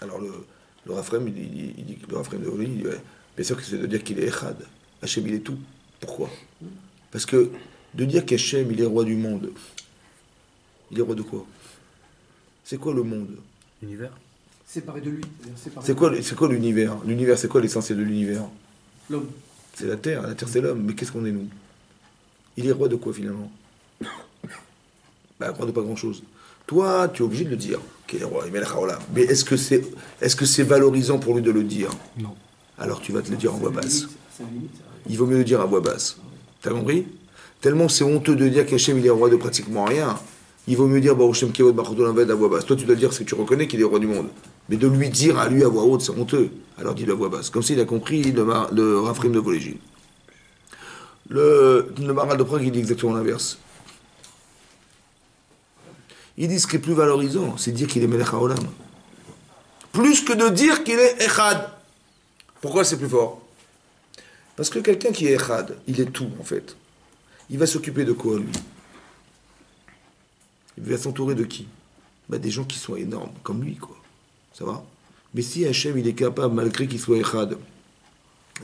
Alors le Raphaël, il dit que le Raphaël de Oli, il dit ouais, bien sûr que c'est de dire qu'il est Echad. Hachem il est tout. Pourquoi? Parce que de dire qu'Hachem il est roi du monde, il est roi de quoi? C'est quoi le monde? L'univers. Séparé de lui. C'est quoi l'univers? L'univers, c'est quoi l'essentiel de l'univers? L'homme. C'est la terre c'est l'homme. Mais qu'est-ce qu'on est nous? Il est roi de quoi finalement? Roi de pas grand-chose. Toi, tu es obligé de le dire, qu'il est roi, mais est-ce que c'est valorisant pour lui de le dire? Non. Alors tu vas te le dire en voix basse. C'est une limite. Il vaut mieux le dire à voix basse. T'as compris? Tellement c'est honteux de dire qu'Hachem il est roi de pratiquement rien. Il vaut mieux dire Baruch Shem Kevod Baruch à voix basse. Toi tu dois dire ce que tu reconnais qu'il est roi du monde. Mais de lui dire à lui à voix haute, c'est honteux. Alors dis-le à voix basse. Comme s'il a compris le Raphaël de Volégine. Le Maral de Prague, il dit exactement l'inverse. Il dit ce qui est plus valorisant, c'est de dire qu'il est Melech HaOlam. Plus que de dire qu'il est Echad. Pourquoi c'est plus fort? Parce que quelqu'un qui est Echad, il est tout en fait. Il va s'occuper de quoi lui? Il va s'entourer de qui? Des gens qui sont énormes, comme lui quoi. Ça va? Mais si Hachem il est capable, malgré qu'il soit Echad,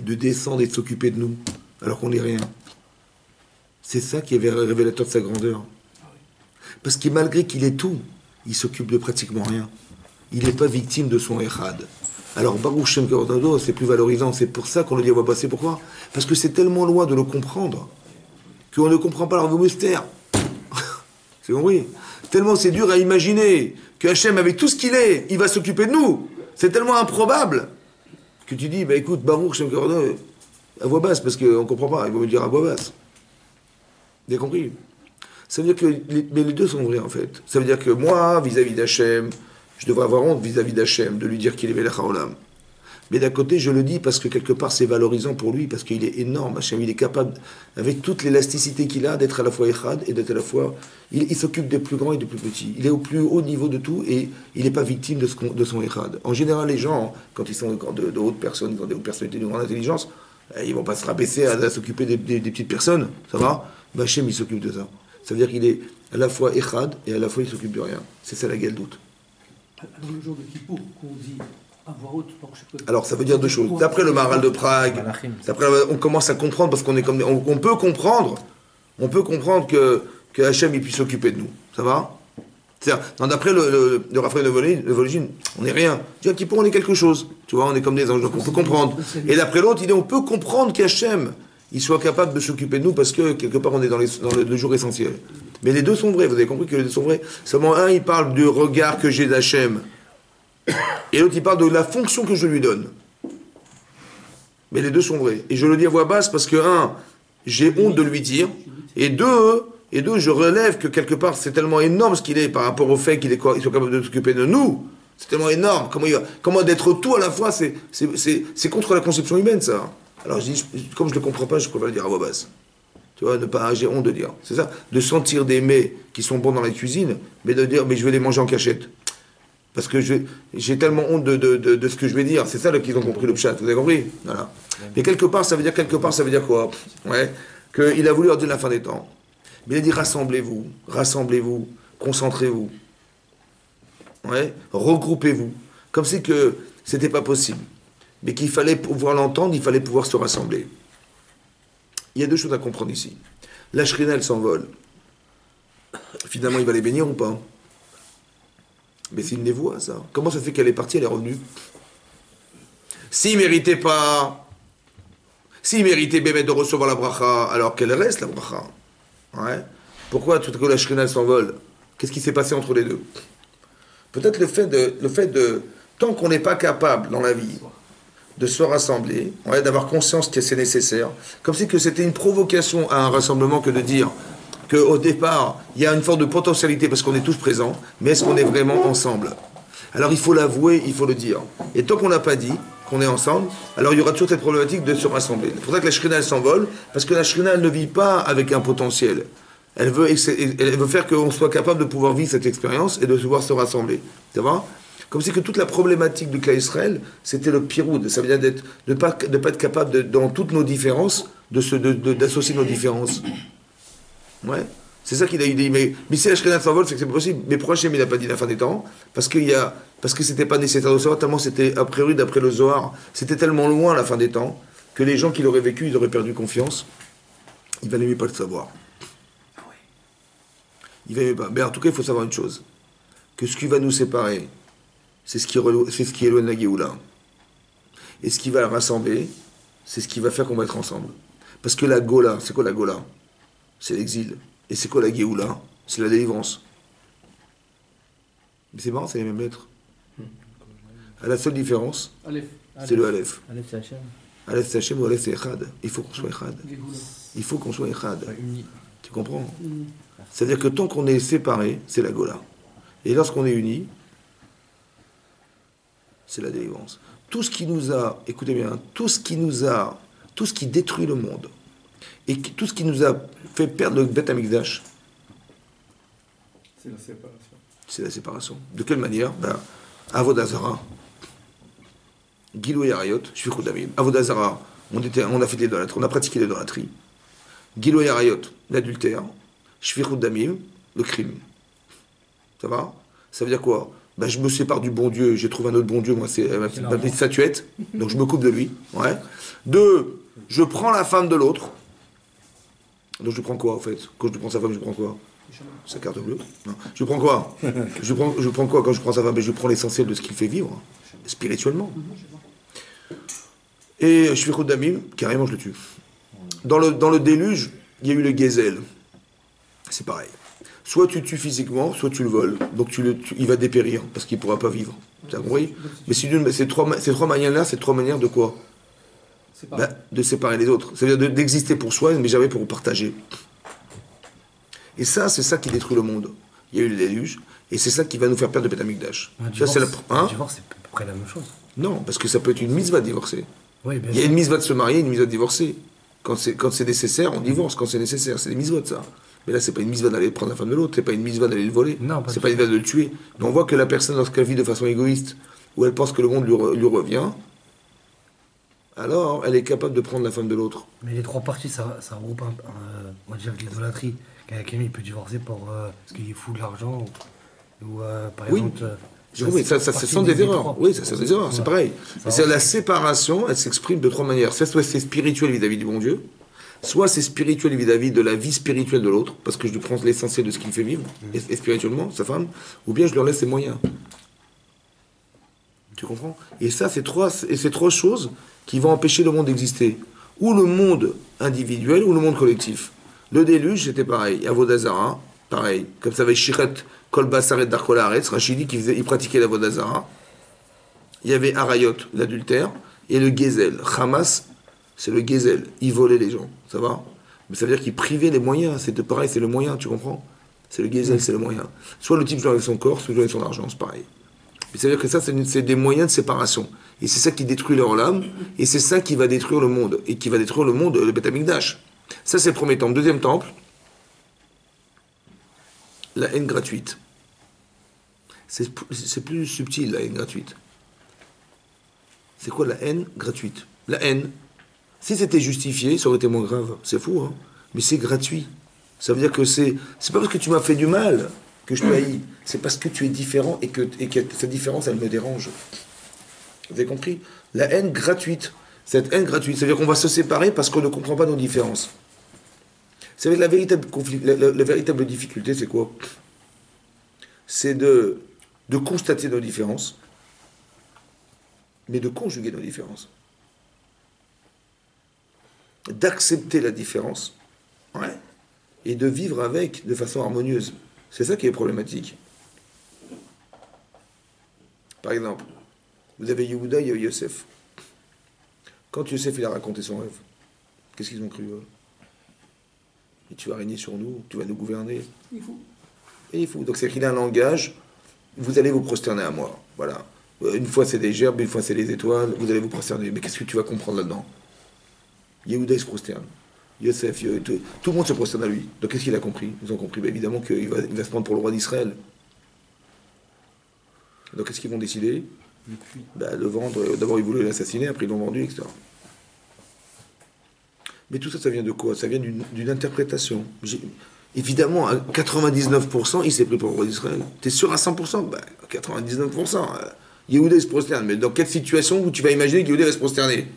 de descendre et de s'occuper de nous, alors qu'on n'est rien, c'est ça qui est révélateur de sa grandeur. Parce que malgré qu'il est tout, il s'occupe de pratiquement rien. Il n'est pas victime de son Echad. Alors Baruch Shem Kevod, c'est plus valorisant. C'est pour ça qu'on le dit à voix basse. Pourquoi? Parce que c'est tellement loin de le comprendre qu'on ne comprend pas leur mystère. C'est compris? Tellement c'est dur à imaginer que Hachem, avec tout ce qu'il est, il va s'occuper de nous. C'est tellement improbable que tu dis, écoute, Baruch Shem Kevod, à voix basse, parce qu'on ne comprend pas. Il va me dire à voix basse. Vous avez compris? Ça veut dire que mais les deux sont vrais en fait. Ça veut dire que moi, vis-à-vis d'Hachem, je devrais avoir honte vis-à-vis d'Hachem de lui dire qu'il est Melech HaOlam. Mais d'un côté, je le dis parce que quelque part c'est valorisant pour lui, parce qu'il est énorme. Hachem, il est capable, avec toute l'élasticité qu'il a, d'être à la fois Echad et d'être à la fois. Il s'occupe des plus grands et des plus petits. Il est au plus haut niveau de tout et il n'est pas victime de son Echad. En général, les gens, quand ils sont de hautes personnes, quand des hautes personnalités de grande intelligence, ils ne vont pas se rabaisser à s'occuper des petites personnes. Ça va? Hachem, il s'occupe de ça. Ça veut dire qu'il est à la fois Echad et à la fois il s'occupe de rien. C'est ça la doute. Dans le jour de Kippour, qu'on dit à voix haute, alors ça veut dire deux choses. D'après le Maral de Prague, on commence à comprendre parce qu'on est comme on peut comprendre que Hachem il puisse s'occuper de nous. Ça va? D'après le Raphaël de Volégine, on n'est rien. À Kippour on est quelque chose. Tu vois, on est comme des anges, donc on peut comprendre. Et d'après l'autre, il dit on peut comprendre qu'Hachem il soit capable de s'occuper de nous parce que quelque part on est dans le jour essentiel. Mais les deux sont vrais, vous avez compris que les deux sont vrais. Seulement un il parle du regard que j'ai d'Hachem et l'autre il parle de la fonction que je lui donne. Mais les deux sont vrais. Et je le dis à voix basse parce que un, j'ai honte de lui dire, et deux, je relève que quelque part c'est tellement énorme ce qu'il est par rapport au fait qu'il soit capable de s'occuper de nous. C'est tellement énorme. Comment d'être tout à la fois, c'est contre la conception humaine ça. Alors je dis, comme je ne le comprends pas, je préfère le dire à voix basse. Tu vois, j'ai honte de dire. C'est ça, de sentir des mets qui sont bons dans la cuisine, mais de dire, mais je vais les manger en cachette. Parce que j'ai tellement honte de ce que je vais dire. C'est ça là qu'ils ont compris le pshat, vous avez compris? Voilà. Mais quelque part, ça veut dire quoi? Ouais, qu'il a voulu leur dire la fin des temps. Mais il a dit, rassemblez-vous, concentrez-vous. Ouais, regroupez-vous. Comme si que c'était pas possible. Mais qu'il fallait pouvoir l'entendre, il fallait pouvoir se rassembler. Il y a deux choses à comprendre ici. La Shrina, elle s'envole. Finalement, il va les bénir ou pas? Mais c'est une névoie, ça. Comment ça fait qu'elle est partie, elle est revenue? S'il ne méritait pas, s'il méritait Bémet de recevoir la bracha, alors qu'elle reste la bracha. Ouais. Pourquoi tout à coup la Shrina, elle s'envole? Qu'est-ce qui s'est passé entre les deux? Peut-être le fait de tant qu'on n'est pas capable dans la vie de se rassembler, ouais, d'avoir conscience que c'est nécessaire, comme si que c'était une provocation à un rassemblement que de dire qu'au départ, il y a une forme de potentialité parce qu'on est tous présents, mais est-ce qu'on est vraiment ensemble? Alors il faut l'avouer, il faut le dire. Et tant qu'on n'a pas dit qu'on est ensemble, alors il y aura toujours cette problématique de se rassembler. C'est pour ça que la Shrina, elle s'envole, parce que la Shrina, elle ne vit pas avec un potentiel. Elle veut faire qu'on soit capable de pouvoir vivre cette expérience et de pouvoir se rassembler. Tu vois? Comme si que toute la problématique du Clan Israël, c'était le piroud. Ça veut dire de ne pas être capable, dans toutes nos différences, d'associer nos différences. Ouais. C'est ça qu'il a dit. Mais si la Shrina s'envole, c'est que c'est pas possible. Mais pourquoi Hachem, il n'a pas dit la fin des temps? Parce que c'était pas nécessaire de savoir, tellement c'était, a priori, d'après le Zohar, c'était tellement loin la fin des temps, que les gens qui l'auraient vécu, ils auraient perdu confiance. Il valait mieux pas le savoir. Il valait mieux pas. Mais en tout cas, il faut savoir une chose. Que ce qui va nous séparer, c'est ce qui éloigne la Géoula. Et ce qui va la rassembler, c'est ce qui va faire qu'on va être ensemble. Parce que la Gola, c'est quoi la Gola? C'est l'exil. Et c'est quoi la Géoula? C'est la délivrance. Mais c'est marrant, c'est les mêmes lettres. À la seule différence, c'est le Aleph. Aleph, c'est Hachem. Aleph c'est Hachem ou Aleph c'est Echad. Il faut qu'on soit Echad. Il faut qu'on soit Echad. Tu comprends? C'est-à-dire que tant qu'on est séparé, c'est la Gola. Et lorsqu'on est unis, c'est la délivrance. Tout ce qui nous a, écoutez bien, tout ce qui détruit le monde, et tout ce qui nous a fait perdre le Beth Amikdash, C'est la séparation. c'est la séparation. De quelle manière? Avodazara, Gilou et Arayot, Shvichut Damim. Avodazara, on a fait l'idolâtrie, on a pratiqué l'idolâtrie. Gilou et Arayot, l'adultère. Shvichut Damim, le crime. Ça va? Ça veut dire quoi? Je me sépare du bon Dieu, j'ai trouvé un autre bon Dieu, moi c'est ma petite statuette, donc je me coupe de lui. Ouais. 2, je prends la femme de l'autre. Donc je prends quoi en fait? Quand je prends sa femme, je prends quoi? Sa carte bleue? Non. Je prends quoi? je prends quoi quand je prends sa femme? Je prends l'essentiel de ce qu'il fait vivre, spirituellement. Et je suis Damim, carrément je le tue. Dans le déluge, il y a eu le Gezel. C'est pareil. Soit tu tues physiquement, soit tu le voles. Donc il va dépérir, parce qu'il ne pourra pas vivre. Tu as compris? Mais ces trois manières-là, c'est trois manières de quoi? De séparer les autres. C'est-à-dire d'exister pour soi, mais jamais pour partager. Et ça, c'est ça qui détruit le monde. Il y a eu le déluge, et c'est ça qui va nous faire perdre le Beth Amikdash. Le divorce, c'est à peu près la même chose. Non, parce que ça peut être une mitzvah de divorcer. Oui, bien il y a une mitzvah de se marier, une mitzvah de divorcer. Quand c'est nécessaire, on divorce. Quand c'est nécessaire, c'est des mitzvahs de ça. Mais là, c'est pas une mitzvah d'aller prendre la femme de l'autre, c'est pas une mitzvah d'aller le voler, c'est pas une mitzvah de le tuer. Mais on voit que la personne, lorsqu'elle vit de façon égoïste, où elle pense que le monde lui revient, alors elle est capable de prendre la femme de l'autre. Mais les trois parties, ça regroupe on va dire l'idolâtrie. Quelqu'un il peut divorcer parce qu'il est fou de l'argent ou par exemple. Oui, ça sont des erreurs. Oui, ça sont des erreurs, c'est pareil. Mais c'est la séparation, elle s'exprime de trois manières. Soit c'est spirituel vis-à-vis du bon Dieu, soit c'est spirituel vis-à-vis de la vie spirituelle de l'autre, parce que je lui prends l'essentiel de ce qu'il me fait vivre, et spirituellement, sa femme, ou bien je leur laisse ses moyens. Tu comprends? Et ça, c'est trois choses qui vont empêcher le monde d'exister. Ou le monde individuel, ou le monde collectif. Le déluge, c'était pareil. Avodazara, pareil. Comme ça, avec Shiret, Kol Basaret Darkol Haaretz, Rachidi, il pratiquait l'Avodazara. Il y avait Arayot, l'adultère, et le Gezel. Hamas, c'est le Gezel. Il volait les gens, ça va? Mais ça veut dire qu'il privait les moyens. C'est pareil, c'est le moyen, tu comprends? C'est le Gezel, c'est le moyen. Soit le type joue avec son corps, soit il joue avec son argent, c'est pareil. Mais ça veut dire que ça, c'est des moyens de séparation. Et c'est ça qui détruit leur âme, et c'est ça qui va détruire le monde. Et qui va détruire le monde, le Beth Amikdash. Ça, c'est le premier temple. Deuxième temple, la haine gratuite. C'est plus subtil, la haine gratuite. C'est quoi la haine gratuite? La haine, si c'était justifié, ça aurait été moins grave. C'est fou, hein? Mais c'est gratuit. Ça veut dire que c'est pas parce que tu m'as fait du mal que je te haïs. C'est parce que tu es différent et que cette différence, elle me dérange. Vous avez compris? La haine gratuite. Cette haine gratuite, ça veut dire qu'on va se séparer parce qu'on ne comprend pas nos différences. Vous savez, la véritable conflit, la véritable difficulté, c'est quoi? C'est de constater nos différences, mais de conjuguer nos différences. D'accepter la différence, ouais, et de vivre avec de façon harmonieuse. C'est ça qui est problématique. Par exemple, vous avez Yehuda et Yosef. Quand Yosef il a raconté son rêve, qu'est-ce qu'ils ont cru eux? Et tu vas régner sur nous, tu vas nous gouverner. Il faut. Et il faut. Donc c'est qu'il a un langage, vous allez vous prosterner à moi. Voilà. Une fois c'est des gerbes, une fois c'est les étoiles, vous allez vous prosterner. Mais qu'est-ce que tu vas comprendre là-dedans? Yehuda il se prosterne. Yosef, tout le monde se prosterne à lui. Donc qu'est-ce qu'il a compris? Ils ont compris évidemment qu'il va se prendre pour le roi d'Israël. Donc qu'est-ce qu'ils vont décider? Le vendre. D'abord ils voulaient l'assassiner, après ils l'ont vendu, etc. Mais tout ça, ça vient de quoi? Ça vient d'une interprétation. Évidemment, à 99%, il s'est pris pour le roi d'Israël. T'es sûr à 100%? 99%. Yehuda se prosterne. Mais dans quelle situation où tu vas imaginer que Yehuda va se prosterner?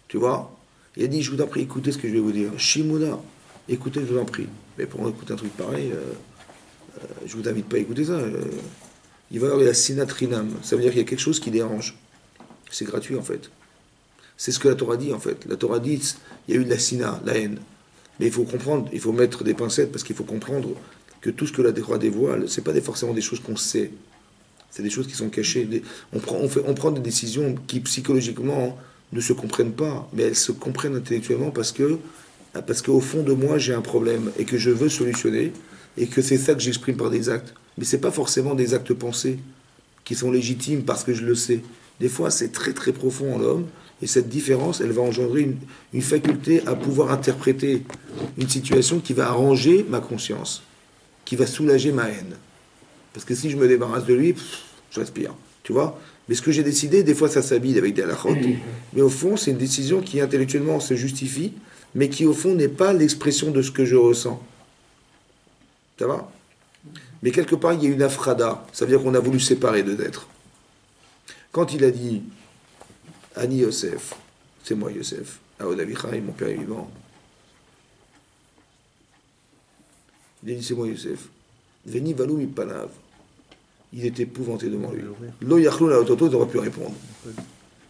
Tu vois? Il a dit, je vous en prie, écoutez ce que je vais vous dire. Shimoda, écoutez, je vous en prie. Mais pour écouter un truc pareil, je vous invite pas à écouter ça. Il va y avoir la sinatrinam. Ça veut dire qu'il y a quelque chose qui dérange. C'est gratuit, en fait. C'est ce que la Torah dit, en fait. La Torah dit, il y a eu de la sina, la haine. Mais il faut comprendre, il faut mettre des pincettes, parce qu'il faut comprendre que tout ce que la Torah dévoile, c'est pas forcément des choses qu'on sait. C'est des choses qui sont cachées. On prend des décisions qui, psychologiquement, ne se comprennent pas, mais elles se comprennent intellectuellement parce qu'au fond de moi, j'ai un problème et que je veux solutionner, et que c'est ça que j'exprime par des actes. Mais c'est pas forcément des actes pensés qui sont légitimes parce que je le sais. Des fois, c'est très très profond en l'homme, et cette différence, elle va engendrer une faculté à pouvoir interpréter une situation qui va arranger ma conscience, qui va soulager ma haine. Parce que si je me débarrasse de lui, je respire, tu vois. Mais ce que j'ai décidé, des fois ça s'habille avec des halachot, mais au fond, c'est une décision qui intellectuellement se justifie, mais qui au fond n'est pas l'expression de ce que je ressens. Ça va? Mais quelque part, il y a une afrada, ça veut dire qu'on a voulu séparer deux êtres. Quand il a dit Ani Yosef, c'est moi Yosef, Aodavichai, mon père est vivant. Il a dit c'est moi Yosef. Veni valou mi panav. Il était épouvanté devant lui. Lo yachlou la autoto, il aurait pu répondre.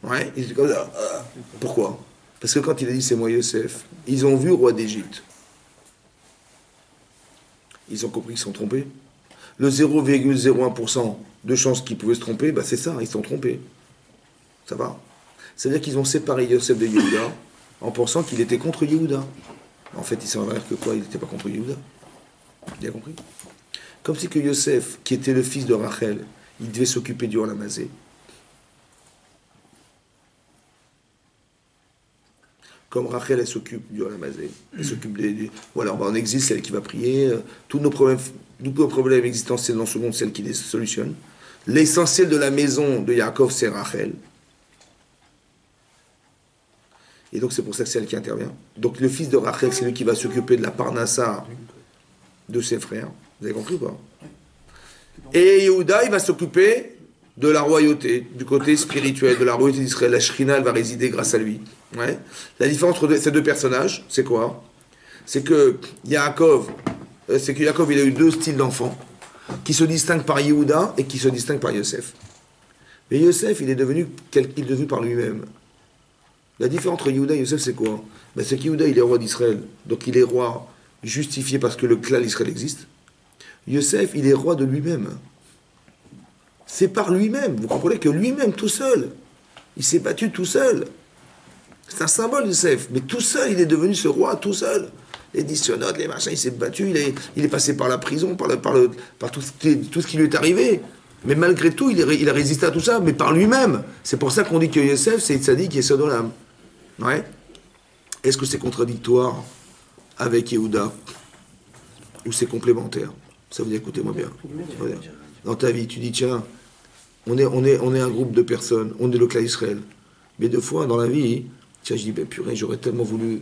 Ouais, il était comme ça. Pourquoi? Parce que quand il a dit c'est moi Yosef, ils ont vu le roi d'Égypte. Ils ont compris qu'ils se sont trompés. Le 0,01% de chance qu'ils pouvaient se tromper, c'est ça, ils se sont trompés. Ça va? C'est-à-dire qu'ils ont séparé Yosef de Yehuda en pensant qu'il était contre Yehuda. En fait, il s'avère que quoi? Il n'était pas contre Yehuda. Bien compris? Comme si que Yosef, qui était le fils de Rachel, il devait s'occuper du Olamazé. Comme Rachel, elle s'occupe du Olamazé. Elle s'occupe voilà, on existe, c'est elle qui va prier. Tous nos problèmes existentiels dans ce monde, c'est elle qui les solutionne. L'essentiel de la maison de Yaakov, c'est Rachel. Et donc c'est pour ça que c'est elle qui intervient. Donc le fils de Rachel, c'est lui qui va s'occuper de la parnassa de ses frères. Vous avez compris ou pas? Et Yehuda, il va s'occuper de la royauté, du côté spirituel, de la royauté d'Israël. La Shrina, elle va résider grâce à lui. Ouais. La différence entre ces deux personnages, c'est quoi? C'est que Yaakov, il a eu deux styles d'enfants qui se distinguent par Yehuda et qui se distinguent par Yosef. Mais Yosef, il est devenu par lui-même. La différence entre Yehuda et Yosef, c'est quoi? C'est que Yehuda, il est roi d'Israël. Donc il est roi justifié parce que le clan d'Israël existe. Yosef, il est roi de lui-même. C'est par lui-même. Vous comprenez que lui-même, tout seul, il s'est battu tout seul. C'est un symbole, Yosef. Mais tout seul, il est devenu ce roi, tout seul. Les dissionotes, les machins, il s'est battu. Il est passé par la prison, par tout ce qui lui est arrivé. Mais malgré tout, il a résisté à tout ça, mais par lui-même. C'est pour ça qu'on dit que Yosef, c'est Tzadik et Sodolam. Ouais. Est-ce que c'est contradictoire avec Yehuda? Ou c'est complémentaire? Ça veut dire, écoutez-moi bien. Dans ta vie, tu dis, tiens, on est un groupe de personnes, on est le clan Israël. Mais deux fois, dans la vie, tiens, je dis, purée, j'aurais tellement voulu...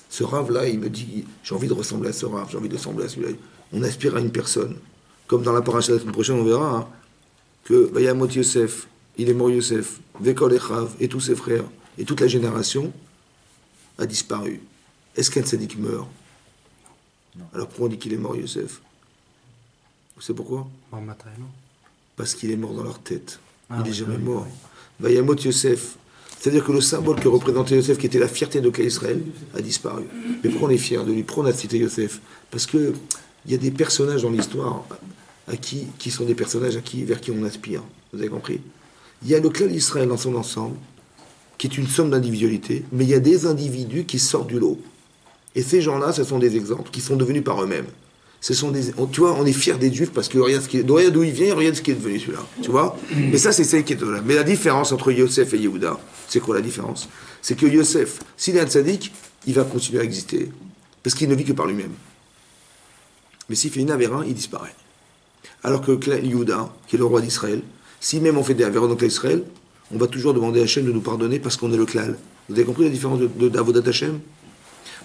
ce rave-là, il me dit, j'ai envie de ressembler à ce rave, j'ai envie de ressembler à celui-là. On aspire à une personne. Comme dans la paracha de la semaine prochaine, on verra que Vayamot Yosef, il est mort Yosef, Vekol Echav, et tous ses frères, et toute la génération a disparu. Est-ce qu'un tzaddik meurt? Non. Alors pourquoi on dit qu'il est mort Yosef? Vous savez pourquoi? Parce qu'il est mort dans leur tête. Il n'est jamais mort. Vayamot Yosef, c'est-à-dire que le symbole que représentait Yosef, qui était la fierté de Israël, a disparu. Mais pourquoi on est fier de lui? Pourquoi on a cité Yosef? Parce que il y a des personnages dans l'histoire qui sont des personnages vers qui on aspire. Vous avez compris? Il y a le clan d'Israël dans son ensemble, qui est une somme d'individualité, mais il y a des individus qui sortent du lot. Et ces gens-là, ce sont des exemples qui sont devenus par eux-mêmes. Tu vois, on est fiers des Juifs parce que regarde d'où il vient, regarde ce qui est devenu celui-là. Tu vois. Et ça, c'est celle qui est là. Mais la différence entre Yosef et Yehuda, c'est quoi la différence? C'est que Yosef, s'il est un tzaddik, il va continuer à exister. Parce qu'il ne vit que par lui-même. Mais s'il fait une avérin, il disparaît. Alors que Yehuda, qui est le roi d'Israël, si même on fait des avérins dans Israël, on va toujours demander à Hachem de nous pardonner parce qu'on est le klal. Vous avez compris la différence d'Avodat Hachem?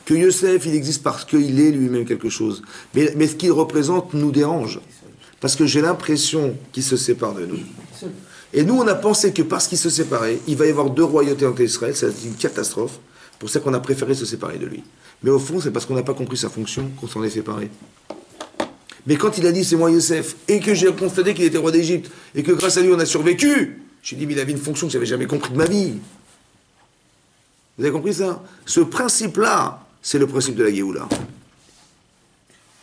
Que Yosef, il existe parce qu'il est lui-même quelque chose. Mais ce qu'il représente nous dérange. Parce que j'ai l'impression qu'il se sépare de nous. Et nous, on a pensé que parce qu'il se séparait, il va y avoir deux royautés entre Israël, c'est une catastrophe. C'est pour ça qu'on a préféré se séparer de lui. Mais au fond, c'est parce qu'on n'a pas compris sa fonction qu'on s'en est séparé. Mais quand il a dit c'est moi Yosef, et que j'ai constaté qu'il était roi d'Égypte, et que grâce à lui on a survécu, j'ai dit mais il avait une fonction que je n'avais jamais compris de ma vie. Vous avez compris ça? Ce principe-là, c'est le principe de la Géoula.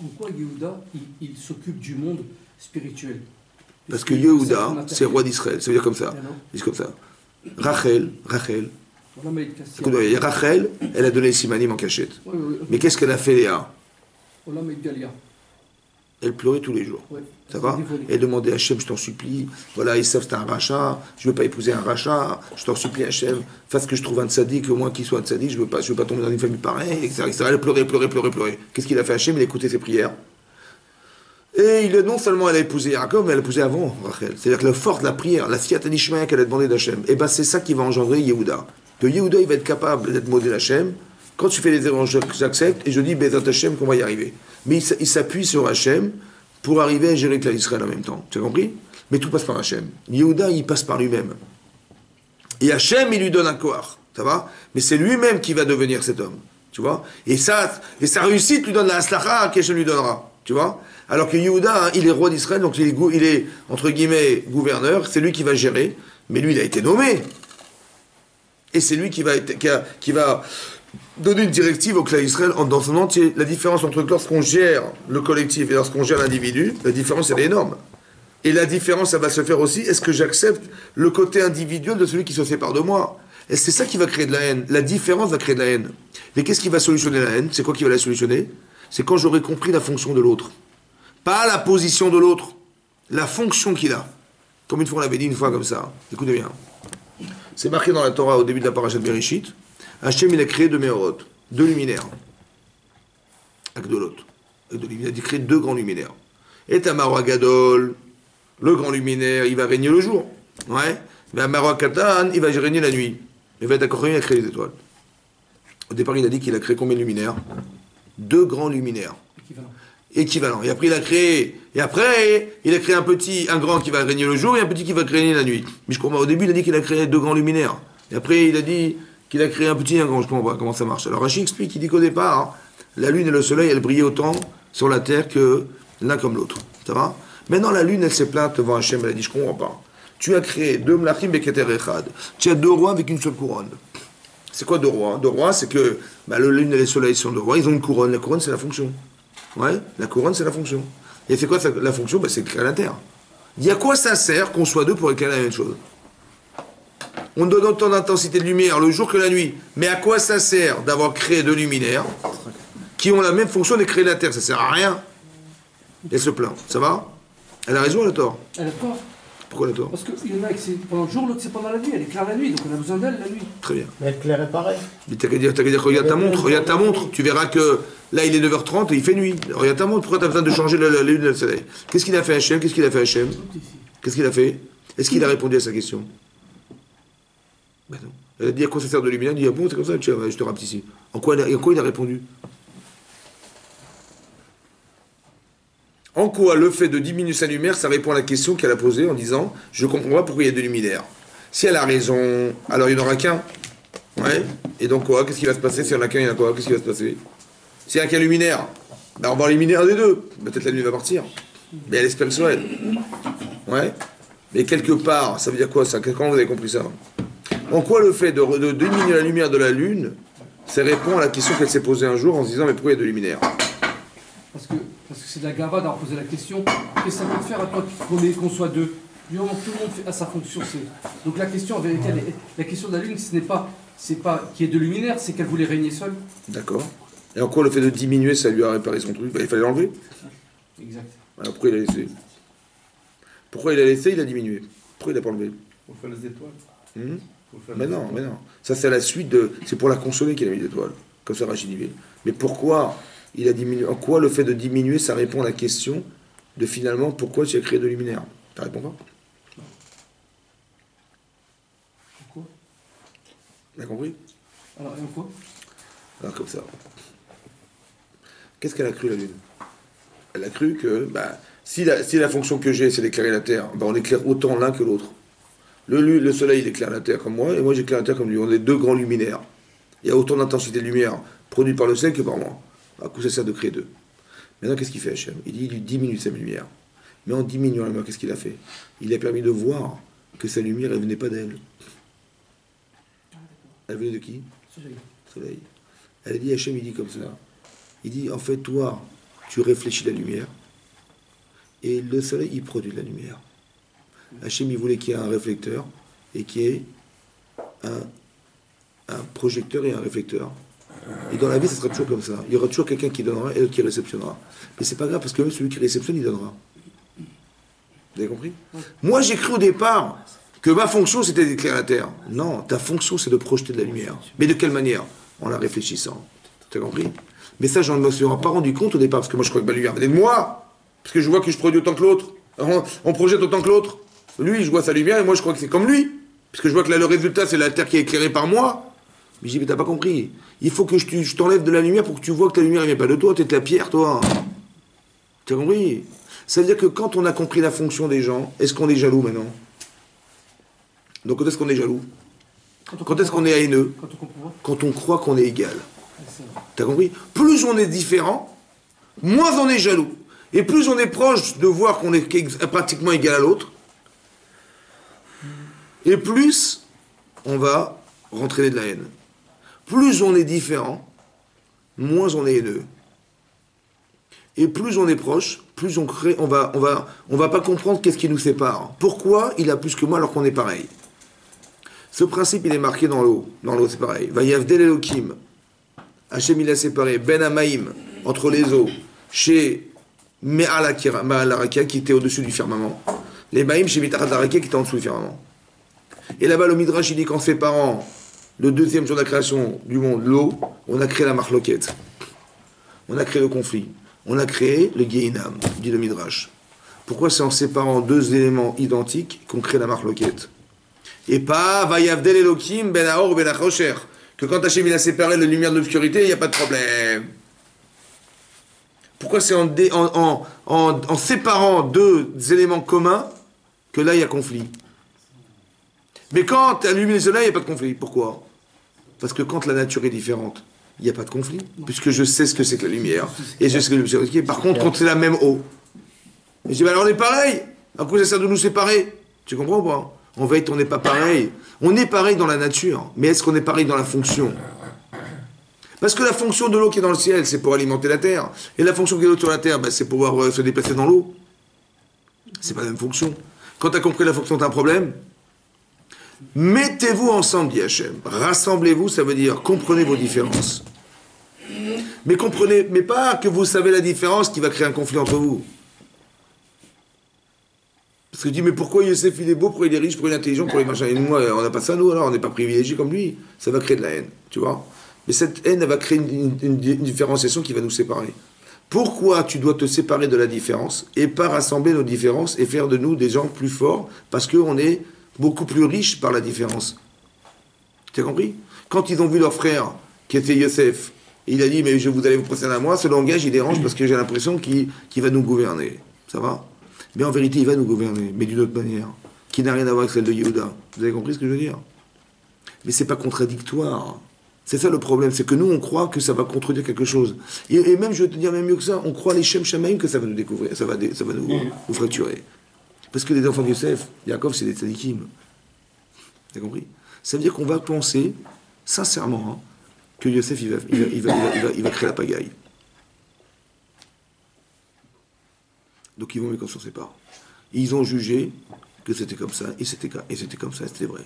En quoi Yehuda, il s'occupe du monde spirituel? Parce que Yehuda, c'est roi d'Israël. Ça veut dire comme ça. C'est comme ça. Rachel, écoutez, Rachel, elle a donné les simanim en cachette. Oui. Mais qu'est-ce qu'elle a fait, Léa? Olam et Galia. Elle pleurait tous les jours. Ouais. Ça va? Elle demandait à Hachem, je t'en supplie, voilà, Esav c'est un rachat, je ne veux pas épouser un rachat, je t'en supplie Hachem, fasse que je trouve un tzaddik, au moins qu'il soit un tzaddik, je veux pas tomber dans une famille pareille, etc. Elle pleurait. Qu'est-ce qu'il a fait Hachem? Il a écouté ses prières. Et non seulement elle a épousé Yaakov, mais elle a épousé avant Rachel. C'est-à-dire que le fort de la prière, la fiat Anishmaya qu'elle a demandé d'Hachem, et ben c'est ça qui va engendrer Yehuda. Que Yehuda, il va être capable d'être modèle d'Hachem. Quand tu fais les erreurs, j'accepte, et je dis, Bezat Hachem, qu'on va y arriver. Mais il s'appuie sur Hachem pour arriver à gérer Israël en même temps. Tu as compris? Mais tout passe par Hachem. Yehuda, il passe par lui-même. Et Hachem, il lui donne un koach. Ça va? Mais c'est lui-même qui va devenir cet homme. Tu vois? Et sa réussite lui donne la haslacha qu'Hachem lui donnera. Tu vois? Alors que Yehuda, il est roi d'Israël, donc il est, entre guillemets, gouverneur, c'est lui qui va gérer, mais lui, il a été nommé. Et c'est lui qui va donner une directive au clan d'Israël dans son entier. La différence entre lorsqu'on gère le collectif et lorsqu'on gère l'individu, la différence, elle est énorme. Et la différence, ça va se faire aussi, est-ce que j'accepte le côté individuel de celui qui se sépare de moi? Et c'est ça qui va créer de la haine. La différence va créer de la haine. Mais qu'est-ce qui va solutionner la haine? C'est quoi qui va la solutionner? C'est quand j'aurai compris la fonction de l'autre. Pas la position de l'autre, la fonction qu'il a. Comme une fois, on l'avait dit une fois comme ça. Écoutez bien. C'est marqué dans la Torah au début de la parasha de Bereshit. Hachem, il a créé deux méorot, deux luminaires. Agdolot. Il a créé deux grands luminaires. Et Tamaro Gadol, le grand luminaire, il va régner le jour. Ouais. Mais Amaro Katan, il va régner la nuit. Il va être d'accord, il a créé les étoiles. Au départ, il a dit qu'il a créé combien de luminaires? Deux grands luminaires. Équivalent. Et après, il a créé un grand qui va régner le jour et un petit qui va régner la nuit. Mais je comprends pas. Au début, il a dit qu'il a créé deux grands luminaires. Et après, il a dit qu'il a créé un petit et un grand. Je comprends pas comment ça marche. Alors, Rachid explique, il dit qu'au départ, la lune et le soleil, elles brillaient autant sur la terre que l'un comme l'autre. Ça va? Maintenant, la lune, elle s'est plainte devant Hachem. Elle a dit, je comprends pas. Tu as créé deux mlachim beketer echad. Tu as deux rois avec une seule couronne. C'est quoi deux rois? Deux rois, c'est que la lune et le soleil sont deux rois. Ils ont une couronne. La couronne, c'est la fonction. Ouais, la couronne, c'est la fonction. Et c'est quoi la fonction? C'est de créer la terre. Il y a quoi ça sert qu'on soit deux pour éclairer la même chose? On donne autant d'intensité de lumière le jour que la nuit. Mais à quoi ça sert d'avoir créé deux luminaires qui ont la même fonction de créer la terre? Ça sert à rien. Elle se plaint. Ça va? Elle a raison, elle a tort? Elle a tort. Pourquoi elle a tort? Parce qu'il y en a qui c'est pendant le jour, l'autre c'est pendant la nuit. Elle éclaire la nuit, donc on a besoin d'elle la nuit. Très bien. Mais éclairer pareil. Mais t'as qu'à dire, regarde ta montre. Tu verras que là, il est 9h30 et il fait nuit. Regarde ta montre, pourquoi tu as besoin de changer la lune et le soleil? Qu'est-ce qu'il a fait Hachem? Qu'est-ce qu'il a fait? Est-ce qu'il a répondu à sa question? Ben non. Elle a dit à quoi ça sert de lumière? Elle dit, ah bon, c'est comme ça, tiens, je te rapte ici. En quoi il a répondu? En quoi le fait de diminuer sa lumière, ça répond à la question qu'elle a posée en disant, je comprends pas pourquoi il y a deux luminaires. Si elle a raison, alors il n'y en aura qu'un. Ouais. Et donc quoi? Qu'est-ce qui va se passer? Si il y en a qu'un, il y en a quoi? Qu'est-ce qui va se passer? S'il n'y a qu'un luminaire, ben on va éliminer un des deux. Peut-être la nuit va partir. Mais elle espère le soleil. Ouais. Mais quelque part, ça veut dire quoi ça? Comment vous avez compris ça? En quoi le fait de diminuer la lumière de la lune, ça répond à la question qu'elle s'est posée un jour en se disant, mais pourquoi il y a deux luminaires? Parce que c'est de la gava d'avoir posé la question. Qu'est-ce que ça peut te faire à toi qu'on soit deux? Du moment que tout le monde a sa fonction, c'est. Donc la question en vérité, la question de la Lune, c'est pas qu'il y ait de luminaire, c'est qu'elle voulait régner seule. D'accord. Et en quoi le fait de diminuer, ça lui a réparé son truc? Bah, il fallait l'enlever. Exact. Alors pourquoi il a laissé? Pourquoi il a laissé, il a diminué? Pourquoi il n'a pas enlevé? Pour faire les étoiles. Pour faire Mais les non, étoiles. mais non. Ça, c'est à la suite de. C'est pour la consoler qu'il a mis des étoiles. Comme ça, Rachid dit. Mais pourquoi il a diminué? En quoi le fait de diminuer, ça répond à la question de finalement pourquoi tu as créé de luminaire? Tu réponds pas? Pourquoi? Tu as compris? Alors, et en quoi? Alors, comme ça. Qu'est-ce qu'elle a cru, la Lune? Elle a cru que, si la fonction que j'ai, c'est d'éclairer la Terre, on éclaire autant l'un que l'autre. Le Soleil, il éclaire la Terre comme moi, et moi, j'éclaire la Terre comme lui. On est deux grands luminaires. Il y a autant d'intensité de lumière produite par le Soleil que par moi. À coup, ça sert de créer deux. Maintenant, qu'est-ce qu'il fait, Hachem? Il diminue sa lumière. Mais en diminuant la lumière, qu'est-ce qu'il a fait? Il a permis de voir que sa lumière, elle venait pas d'elle. Elle venait de qui? Soleil. Elle a dit, Hachem, il dit comme ça. Il dit, en fait, toi, tu réfléchis la lumière, et le Soleil, il produit de la lumière. Hachem, il voulait qu'il y ait un réflecteur, et qu'il y ait un projecteur et un réflecteur. Et dans la vie, ça sera toujours comme ça. Il y aura toujours quelqu'un qui donnera et l'autre qui réceptionnera. Mais c'est pas grave, parce que même celui qui réceptionne, il donnera. Vous avez compris? Moi, j'ai cru au départ que ma fonction, c'était d'éclairer la Terre. Non, ta fonction, c'est de projeter de la lumière. Mais de quelle manière? En la réfléchissant. Tu as compris? Mais ça, je ne me suis pas rendu compte au départ, parce que moi, je crois que la lumière venait de moi. Parce que je vois que je produis autant que l'autre. On projette autant que l'autre. Lui, je vois sa lumière, et moi, je crois que c'est comme lui. Parce que je vois que là, le résultat, c'est la Terre qui est éclairée par moi. Mais j'ai dit, mais t'as pas compris. Il faut que je t'enlève de la lumière pour que tu vois que la lumière ne vient pas de toi. T'es de la pierre, toi. Tu as compris? Ça veut dire que quand on a compris la fonction des gens, est-ce qu'on est jaloux maintenant? Donc quand est-ce qu'on est jaloux? Quand est-ce qu'on est haineux? Quand on croit qu'on est égal. T'as compris? Plus on est différent, moins on est jaloux. Et plus on est proche de voir qu'on est pratiquement égal à l'autre, et plus on va rentrer de la haine. Plus on est différent, moins on est haineux. Et plus on est proche, plus on crée, on va pas comprendre qu'est-ce qui nous sépare. Pourquoi il a plus que moi alors qu'on est pareil? Ce principe, il est marqué dans l'eau. Dans l'eau, c'est pareil. Vayavdel Elohim. Hachem, il a séparé Ben Amaïm, entre les eaux, chez Me'al Araka, qui était au-dessus du firmament. Les Maïm, chez Mitachat Araka, qui était en dessous du firmament. Et là-bas, le Midrash, il dit qu'en séparant le deuxième jour de la création du monde, l'eau, on a créé la marloquette. On a créé le conflit. On a créé le Gehinam, dit le Midrash. Pourquoi c'est en séparant deux éléments identiques qu'on crée la marloquette? Et pas Vayavdel Elohim ben Aor ben Achosher, que quand Hachem il a séparé la lumière de l'obscurité, il n'y a pas de problème. Pourquoi c'est en séparant deux éléments communs que là il y a conflit? Mais quand tu allumes les soleils, il n'y a pas de conflit. Pourquoi? Parce que quand la nature est différente, il n'y a pas de conflit, puisque je sais ce que c'est que la lumière, et je sais ce que l'obscurité. Par contre, quand c'est la même eau, et je dis, alors on est pareil, à quoi ça sert de nous séparer? Tu comprends ou pas? En fait, on n'est pas pareil. On est pareil dans la nature, mais est-ce qu'on est pareil dans la fonction? Parce que la fonction de l'eau qui est dans le ciel, c'est pour alimenter la terre, et la fonction qui est de l'eau sur la terre, c'est pouvoir se déplacer dans l'eau. C'est pas la même fonction. Quand tu as compris la fonction, tu as un problème. Mettez-vous ensemble, dit Hachem. Rassemblez-vous, ça veut dire comprenez vos différences. Mais comprenez, mais pas que vous savez la différence qui va créer un conflit entre vous. Parce que je dis, mais pourquoi Yosef il est beau, pourquoi il est riche, pourquoi il est intelligent, pourquoi il est machin? Et nous, on n'a pas ça, nous, alors on n'est pas privilégiés comme lui. Ça va créer de la haine, tu vois. Mais cette haine, elle va créer une différenciation qui va nous séparer. Pourquoi tu dois te séparer de la différence et pas rassembler nos différences et faire de nous des gens plus forts? Parce qu'on est beaucoup plus riches par la différence. Tu as compris? Quand ils ont vu leur frère, qui était Yosef, il a dit, mais vous allez vous procéder à moi, ce langage, il dérange parce que j'ai l'impression qu'il va nous gouverner. Ça va? Mais en vérité, il va nous gouverner, mais d'une autre manière, qui n'a rien à voir avec celle de Yehuda. Vous avez compris ce que je veux dire? Mais c'est pas contradictoire. C'est ça le problème, c'est que nous, on croit que ça va contredire quelque chose. Et même, je vais te dire même mieux que ça, on croit les Shem Shamaim que ça va nous découvrir, ça va nous fracturer. Parce que les enfants de Yosef, Yaakov, c'est des tzadikim. Vous avez compris? Ça veut dire qu'on va penser, sincèrement, hein, que Yosef, il va créer la pagaille. Donc ils vont mieux qu'on s'en sépare. Ils ont jugé que c'était comme ça, et c'était comme ça, c'était vrai.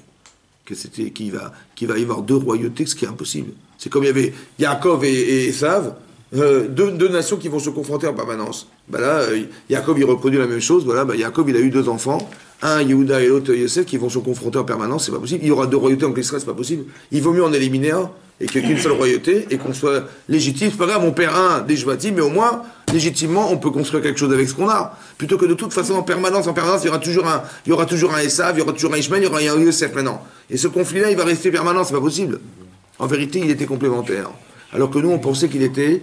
Qu'il va y avoir deux royautés, ce qui est impossible. C'est comme il y avait Yaakov et Esav, deux nations qui vont se confronter en permanence. Ben là, Yaakov, il reproduit la même chose. Voilà, Yaakov, il a eu deux enfants, un Yehuda et l'autre Yosef, qui vont se confronter en permanence. C'est pas possible. Il y aura deux royautés en Israël, c'est pas possible. Il vaut mieux en éliminer un et qu'une seule royauté et qu'on soit légitime. C'est pas grave, on perd un des Shvatim, mais au moins, légitimement, on peut construire quelque chose avec ce qu'on a. Plutôt que de toute façon, en permanence, il y aura toujours un Esav, il y aura toujours un Ishmael, il y aura un Yosef maintenant. Et ce conflit-là, il va rester permanent, c'est pas possible. En vérité, il était complémentaire. Alors que nous, on pensait qu'il était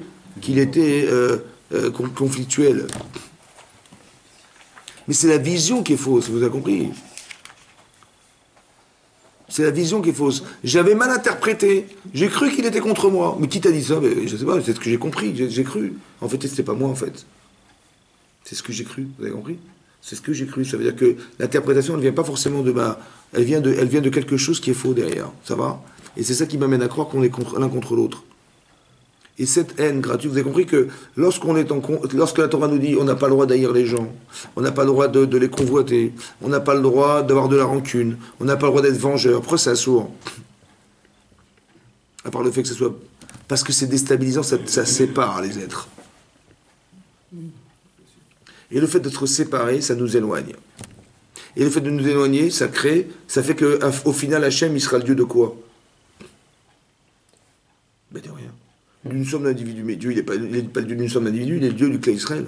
conflictuel. Mais c'est la vision qui est fausse, vous avez compris? C'est la vision qui est fausse. J'avais mal interprété. J'ai cru qu'il était contre moi. Mais qui t'a dit ça? Je ne sais pas, c'est ce que j'ai compris, j'ai cru. En fait, c'était pas moi, en fait. C'est ce que j'ai cru, vous avez compris? C'est ce que j'ai cru. Ça veut dire que l'interprétation, elle ne vient pas forcément de ma... Elle vient de quelque chose qui est faux derrière. Ça va? Et c'est ça qui m'amène à croire qu'on est l'un contre l'autre. Et cette haine gratuite, vous avez compris que lorsque la Torah nous dit on n'a pas le droit d'haïr les gens, on n'a pas le droit de les convoiter, on n'a pas le droit d'avoir de la rancune, on n'a pas le droit d'être vengeur, pourquoi c'est sourd? À part le fait que ce soit... Parce que c'est déstabilisant, ça sépare les êtres. Et le fait d'être séparés, ça nous éloigne. Et le fait de nous éloigner, ça fait qu'au final, Hachem, il sera le Dieu de quoi? Ben de rien. D'une somme d'individus. Mais Dieu, il n'est pas le Dieu d'une somme d'individus, il est le Dieu du clan Israël.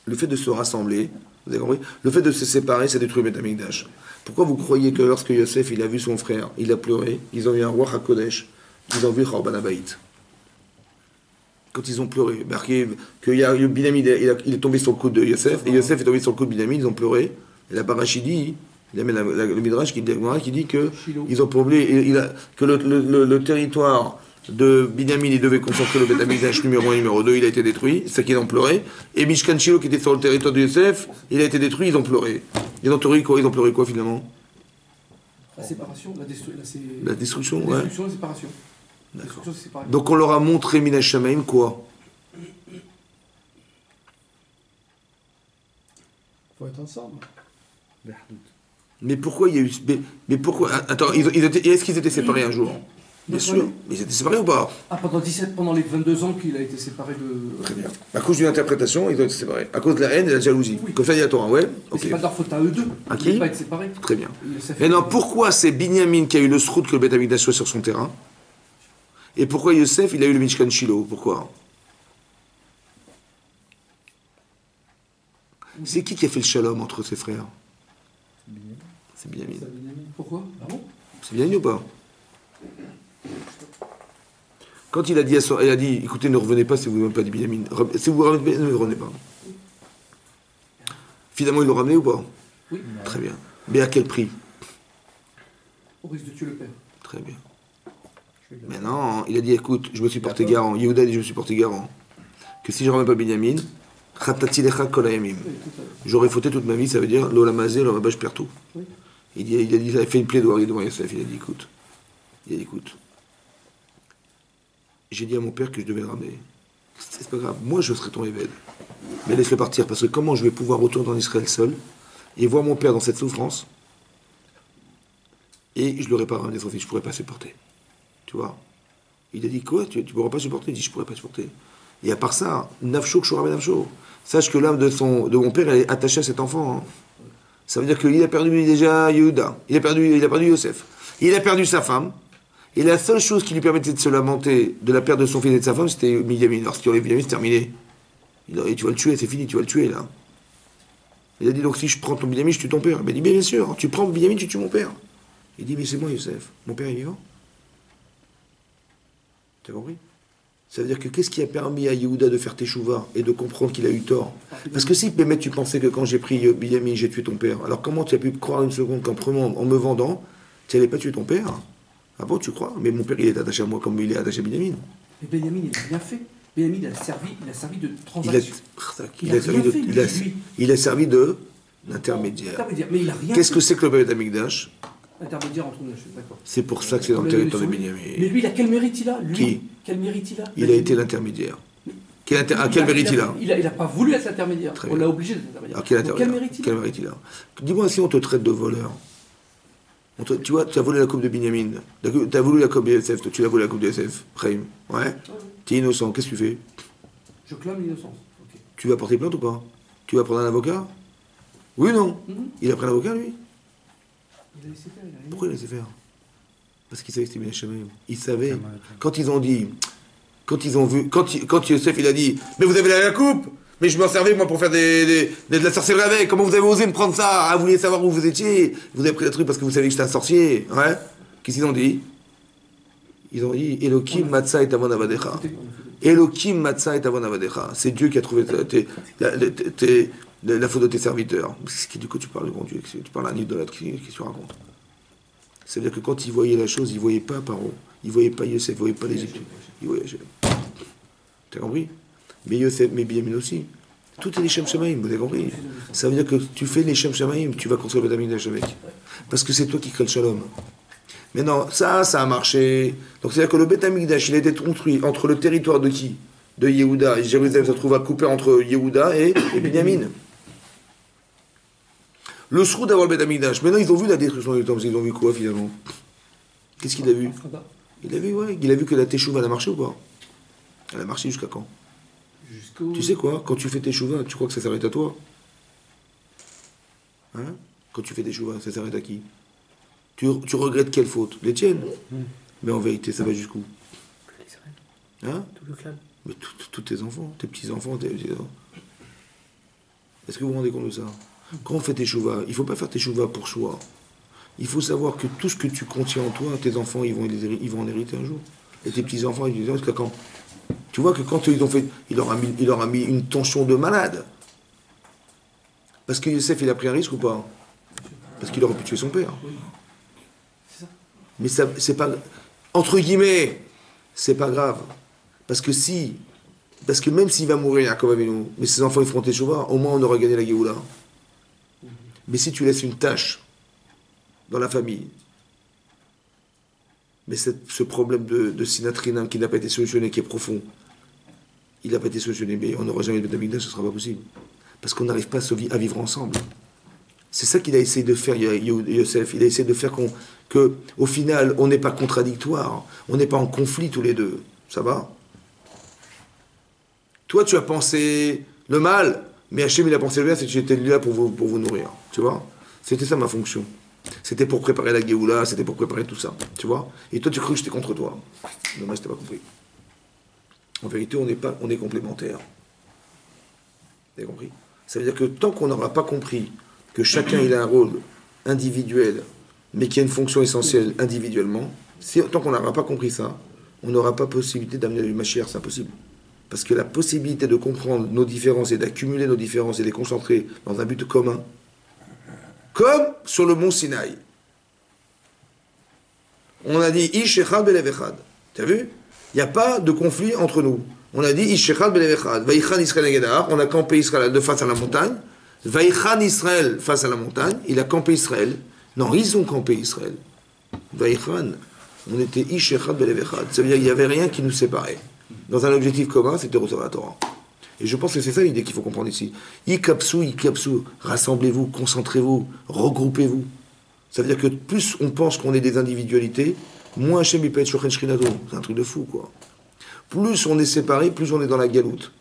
Le fait de se rassembler, vous avez compris? Le fait de se séparer, ça détruit le Beth Amikdash. Pourquoi vous croyez que lorsque Yosef, il a vu son frère, il a pleuré, ils ont eu un roi HaKodesh, ils ont vu Chorban Habayit? Quand ils ont pleuré, que Binyamin, il est tombé sur le coude de Yosef, et Yosef est tombé sur le coude de Binyamin, ils ont pleuré. Et la Barachi dit, il amène le Midrash qui dit que ils ont pleuré, que le territoire de Binyamin, il devait concentrer le Beth Amikdash numéro 1 et numéro 2, il a été détruit, c'est ça qu'ils ont pleuré. Et Mishkan Shilo, qui était sur le territoire de Yosef, il a été détruit, ils ont pleuré. Ils ont pleuré quoi finalement? La séparation, la destruction, la destruction, la ouais. destruction, la séparation. D'accord. Donc on leur a montré Minash Shamaim quoi? Faut être ensemble. Mais pourquoi il y a eu... Mais pourquoi... Attends, est-ce qu'ils étaient séparés un jour? Bien sûr. Mais ils étaient séparés ou pas? Pendant les 22 ans qu'il a été séparé de... Très bien. À cause d'une interprétation, ils ont été séparés. À cause de la haine et de la jalousie. Oui. Comme ça, il y a Torah, ouais. Mais Ok. c'est pas de leur faute à eux deux. À qui? Ils ne pas être séparés. Très bien. Maintenant, pourquoi c'est Binyamin qui a eu le srout que le Beth Amikdash soit sur son terrain? Et pourquoi Yosef, il a eu le Mishkan Shilo? Pourquoi? C'est qui a fait le shalom entre ses frères? C'est Binyamin. Pourquoi? Ah bon? C'est Binyamin ou pas? Quand il a dit, écoutez, ne revenez pas si vous ne pas dit Binyamin. Si vous revenez, ne revenez pas. Finalement, ils l'ont ramené ou pas? Oui. Très bien. Mais à quel prix? Au risque de tuer le père. Très bien. Maintenant, il a dit, écoute, je me suis porté garant. Yehuda a dit, je me suis porté garant. Que si je ne remets pas Binyamin, j'aurais fauté toute ma vie, ça veut dire, l'olamazé, l'olamabash, je perds tout. Oui. Il a fait une plaidoirie devant Yosef, il a dit, écoute. J'ai dit à mon père que je devais le ramener. C'est pas grave, moi je serai ton évêque. Mais laisse-le partir, parce que comment je vais pouvoir retourner en Israël seul et voir mon père dans cette souffrance et je ne l'aurais pas ramené son fils, je ne pourrais pas supporter. Tu vois? Il a dit quoi? Tu ne pourras pas supporter? Il dit je ne pourrais pas supporter. Et à part ça, Nafsho, Kshorah Nafsho. Sache que l'âme de mon père, elle est attachée à cet enfant. Hein. Ça veut dire qu'il a perdu déjà Yehuda, il a perdu Yosef, il a perdu sa femme. Et la seule chose qui lui permettait de se lamenter de la perte de son fils et de sa femme, c'était Binyamin. Alors, si tu aurais Binyamin, c'est terminé. Il a dit, tu vas le tuer, c'est fini, tu vas le tuer, là. Il a dit, donc si je prends ton Binyamin, je tue ton père. Il m'a dit, bien sûr, tu prends Binyamin, tu tues mon père. Il dit, mais c'est moi, Yosef. Mon père est vivant. Tu as compris? Ça veut dire que qu'est-ce qui a permis à Yehuda de faire teshuva et de comprendre qu'il a eu tort? Parce que si, Bémet, tu pensais que quand j'ai pris Binyamin, j'ai tué ton père, alors comment tu as pu croire une seconde qu'en en me vendant, tu n'allais pas tuer ton père? Ah bon, tu crois? Mais mon père, il est attaché à moi comme il est attaché à Binyamin. Mais Binyamin, il a rien fait. Binyamin, il a servi de transaction. Il a servi de d'intermédiaire. Mais il a rien Qu'est-ce fait. que c'est que le Beth Amikdash? Intermédiaire entre nous, je suis d'accord. C'est pour ça que c'est dans le territoire de Binyamin. Mais lui, quel mérite il a? Lui, Qui? Quel mérite il a? Il a été l'intermédiaire. À quel mérite il a? Il n'a pas voulu être l'intermédiaire. Très On bien. l'a obligé d'être l'intermédiaire. Alors, quel Donc, intérêt quel il a? mérite il Quel a? mérite il a? Dis-moi si on te traite de voleur. Tu vois, tu as volé la coupe de Binyamin. Tu as voulu la coupe de SF. Tu l'as volé la coupe de SF. Chaim. Ouais. Tu es innocent. Qu'est-ce que tu fais? Je clame l'innocence. Ok. Tu vas porter plainte ou pas? Tu vas prendre un avocat? Oui ou non? Il a pris un avocat, lui? Il a laissé faire, il a rien dit. Pourquoi il a laissé faire? Parce qu'il savait que c'était bien Shamaï. Il savait. Quand ils ont dit, quand ils ont vu, quand Yosef il a dit, mais vous avez la coupe, mais je m'en servais moi pour faire de la sorcellerie avec. Comment vous avez osé me prendre ça? Ah, vous voulez savoir où vous étiez? Vous avez pris le truc parce que vous savez que j'étais un sorcier. Ouais. Qu'est-ce qu'ils ont dit? Ils ont dit, Elohim Matzah et Avon Avadecha. Elohim Matzah et Avon Avadecha. C'est Dieu qui a trouvé la faute de tes serviteurs. Du coup, tu parles de bon Dieu, tu parles à un idolâtre qui se raconte. C'est-à-dire que quand ils voyaient la chose, ils ne voyaient pas Paro, ils ne voyaient pas Yosef, ils ne voyaient pas l'Égypte. Ils voyaient Hachem. T'as compris? Mais Yosef, mais Binyamin aussi. Tout est les Shem Shamaïm, vous avez compris? Ça veut dire que tu fais les Shem Shamaïm, tu vas construire le Beth Amikdash avec. Parce que c'est toi qui crée le Shalom. Mais non, ça a marché. Donc c'est-à-dire que le Beth Amikdash, il a été construit entre le territoire de qui? De Yehuda. Et Jérusalem se trouve à couper entre Yehuda et Binyamin. Le sroud d'avoir le Beth Amikdash. Maintenant, ils ont vu la destruction du temple. Ils ont vu quoi, finalement? Qu'est-ce qu'il a vu? Il a vu, ouais. Il a vu que la Teshuvah, elle a marché ou pas? Elle a marché jusqu'à quand? Tu sais quoi? Quand tu fais Teshuvah, tu crois que ça s'arrête à toi? Hein? Quand tu fais Teshuvah, ça s'arrête à qui? Tu regrettes quelle faute? Les tiennes? Mais en vérité, ça va jusqu'où? Hein? Tout le clan. Mais tous tes enfants, tes petits-enfants, Est-ce que vous vous rendez compte de ça? Quand on fait Teshuvah, il ne faut pas faire Teshuvah pour soi. Il faut savoir que tout ce que tu contiens en toi, tes enfants, ils vont en hériter un jour. Et tes petits-enfants, ils disent jusqu'à quand? Tu vois que quand ils ont fait, il leur a mis une tension de malade. Parce que Yosef, il a pris un risque ou pas? Parce qu'il aurait pu tuer son père. Mais ça, c'est pas, entre guillemets, c'est pas grave. Parce que même s'il va mourir, Yaakov Avinu, mais ses enfants ils feront Teshuvah, au moins on aura gagné la Géoula. Mais si tu laisses une tâche dans la famille, mais ce problème de sinatrina qui n'a pas été solutionné, qui est profond, il n'a pas été solutionné, mais on n'aura jamais de Beth Amikdash, ce ne sera pas possible. Parce qu'on n'arrive pas à vivre ensemble. C'est ça qu'il a essayé de faire, Yosef. Il a essayé de faire qu'au final, on n'est pas contradictoire, on n'est pas en conflit tous les deux. Ça va? Toi, tu as pensé le mal, mais Hachem, il a pensé le bien, c'est que j'étais là pour vous nourrir. Tu vois? C'était ça ma fonction. C'était pour préparer la Géoula, c'était pour préparer tout ça. Tu vois? Et toi, tu crois que j'étais contre toi. Dommage, tu n'as pas compris. En vérité, on est complémentaires. Vous avez compris? Ça veut dire que tant qu'on n'aura pas compris que chacun il a un rôle individuel, mais qui a une fonction essentielle individuellement, tant qu'on n'aura pas compris ça, on n'aura pas possibilité d'amener le Mashiach, c'est impossible. Parce que la possibilité de comprendre nos différences et d'accumuler nos différences et de les concentrer dans un but commun, comme sur le mont Sinaï. On a dit Ish Echad Belev Echad. Tu as vu? Il n'y a pas de conflit entre nous. On a dit Ish Echad Belev Echad. Vaïchan Israël Negedar. On a campé Israël de face à la montagne. Vaïchan Israël face à la montagne. Il a campé Israël. Non, ils ont campé Israël. Vaïchan. On était Ish Echad Belev Echad. Ça veut dire qu'il n'y avait rien qui nous séparait. Dans un objectif commun, c'était recevoir la Torah. Et je pense que c'est ça l'idée qu'il faut comprendre ici. Ikapsou, rassemblez-vous, concentrez-vous, regroupez-vous. Ça veut dire que plus on pense qu'on est des individualités, moins Hachem il peut être Shochen Shrinado. C'est un truc de fou, quoi. Plus on est séparés, plus on est dans la galoute.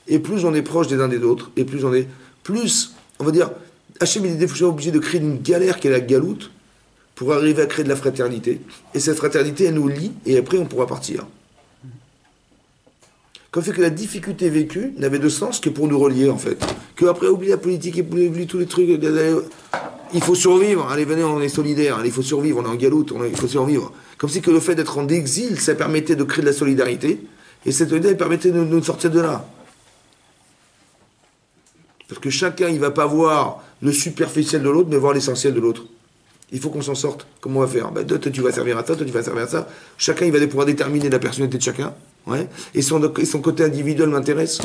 Et plus on est proche des uns des autres, et plus on va dire, Hachem il est des fois obligé de créer une galère qui est la galoute, pour arriver à créer de la fraternité. Et cette fraternité, elle nous lie, et après on pourra partir. Comme fait que la difficulté vécue n'avait de sens que pour nous relier, en fait. Que après, oublie la politique, oublie tous les trucs. Il faut survivre. Allez, venez, on est solidaires. Il faut survivre, on est en galoute, il faut survivre. Comme si que le fait d'être en exil, ça permettait de créer de la solidarité. Et cette solidarité permettait de nous sortir de là. Parce que chacun, il ne va pas voir le superficiel de l'autre, mais voir l'essentiel de l'autre. Il faut qu'on s'en sorte. Comment on va faire? Toi, tu vas servir à ça, toi, tu vas servir à ça. Chacun, il va pouvoir déterminer la personnalité de chacun. Ouais. Et son côté individuel m'intéresse.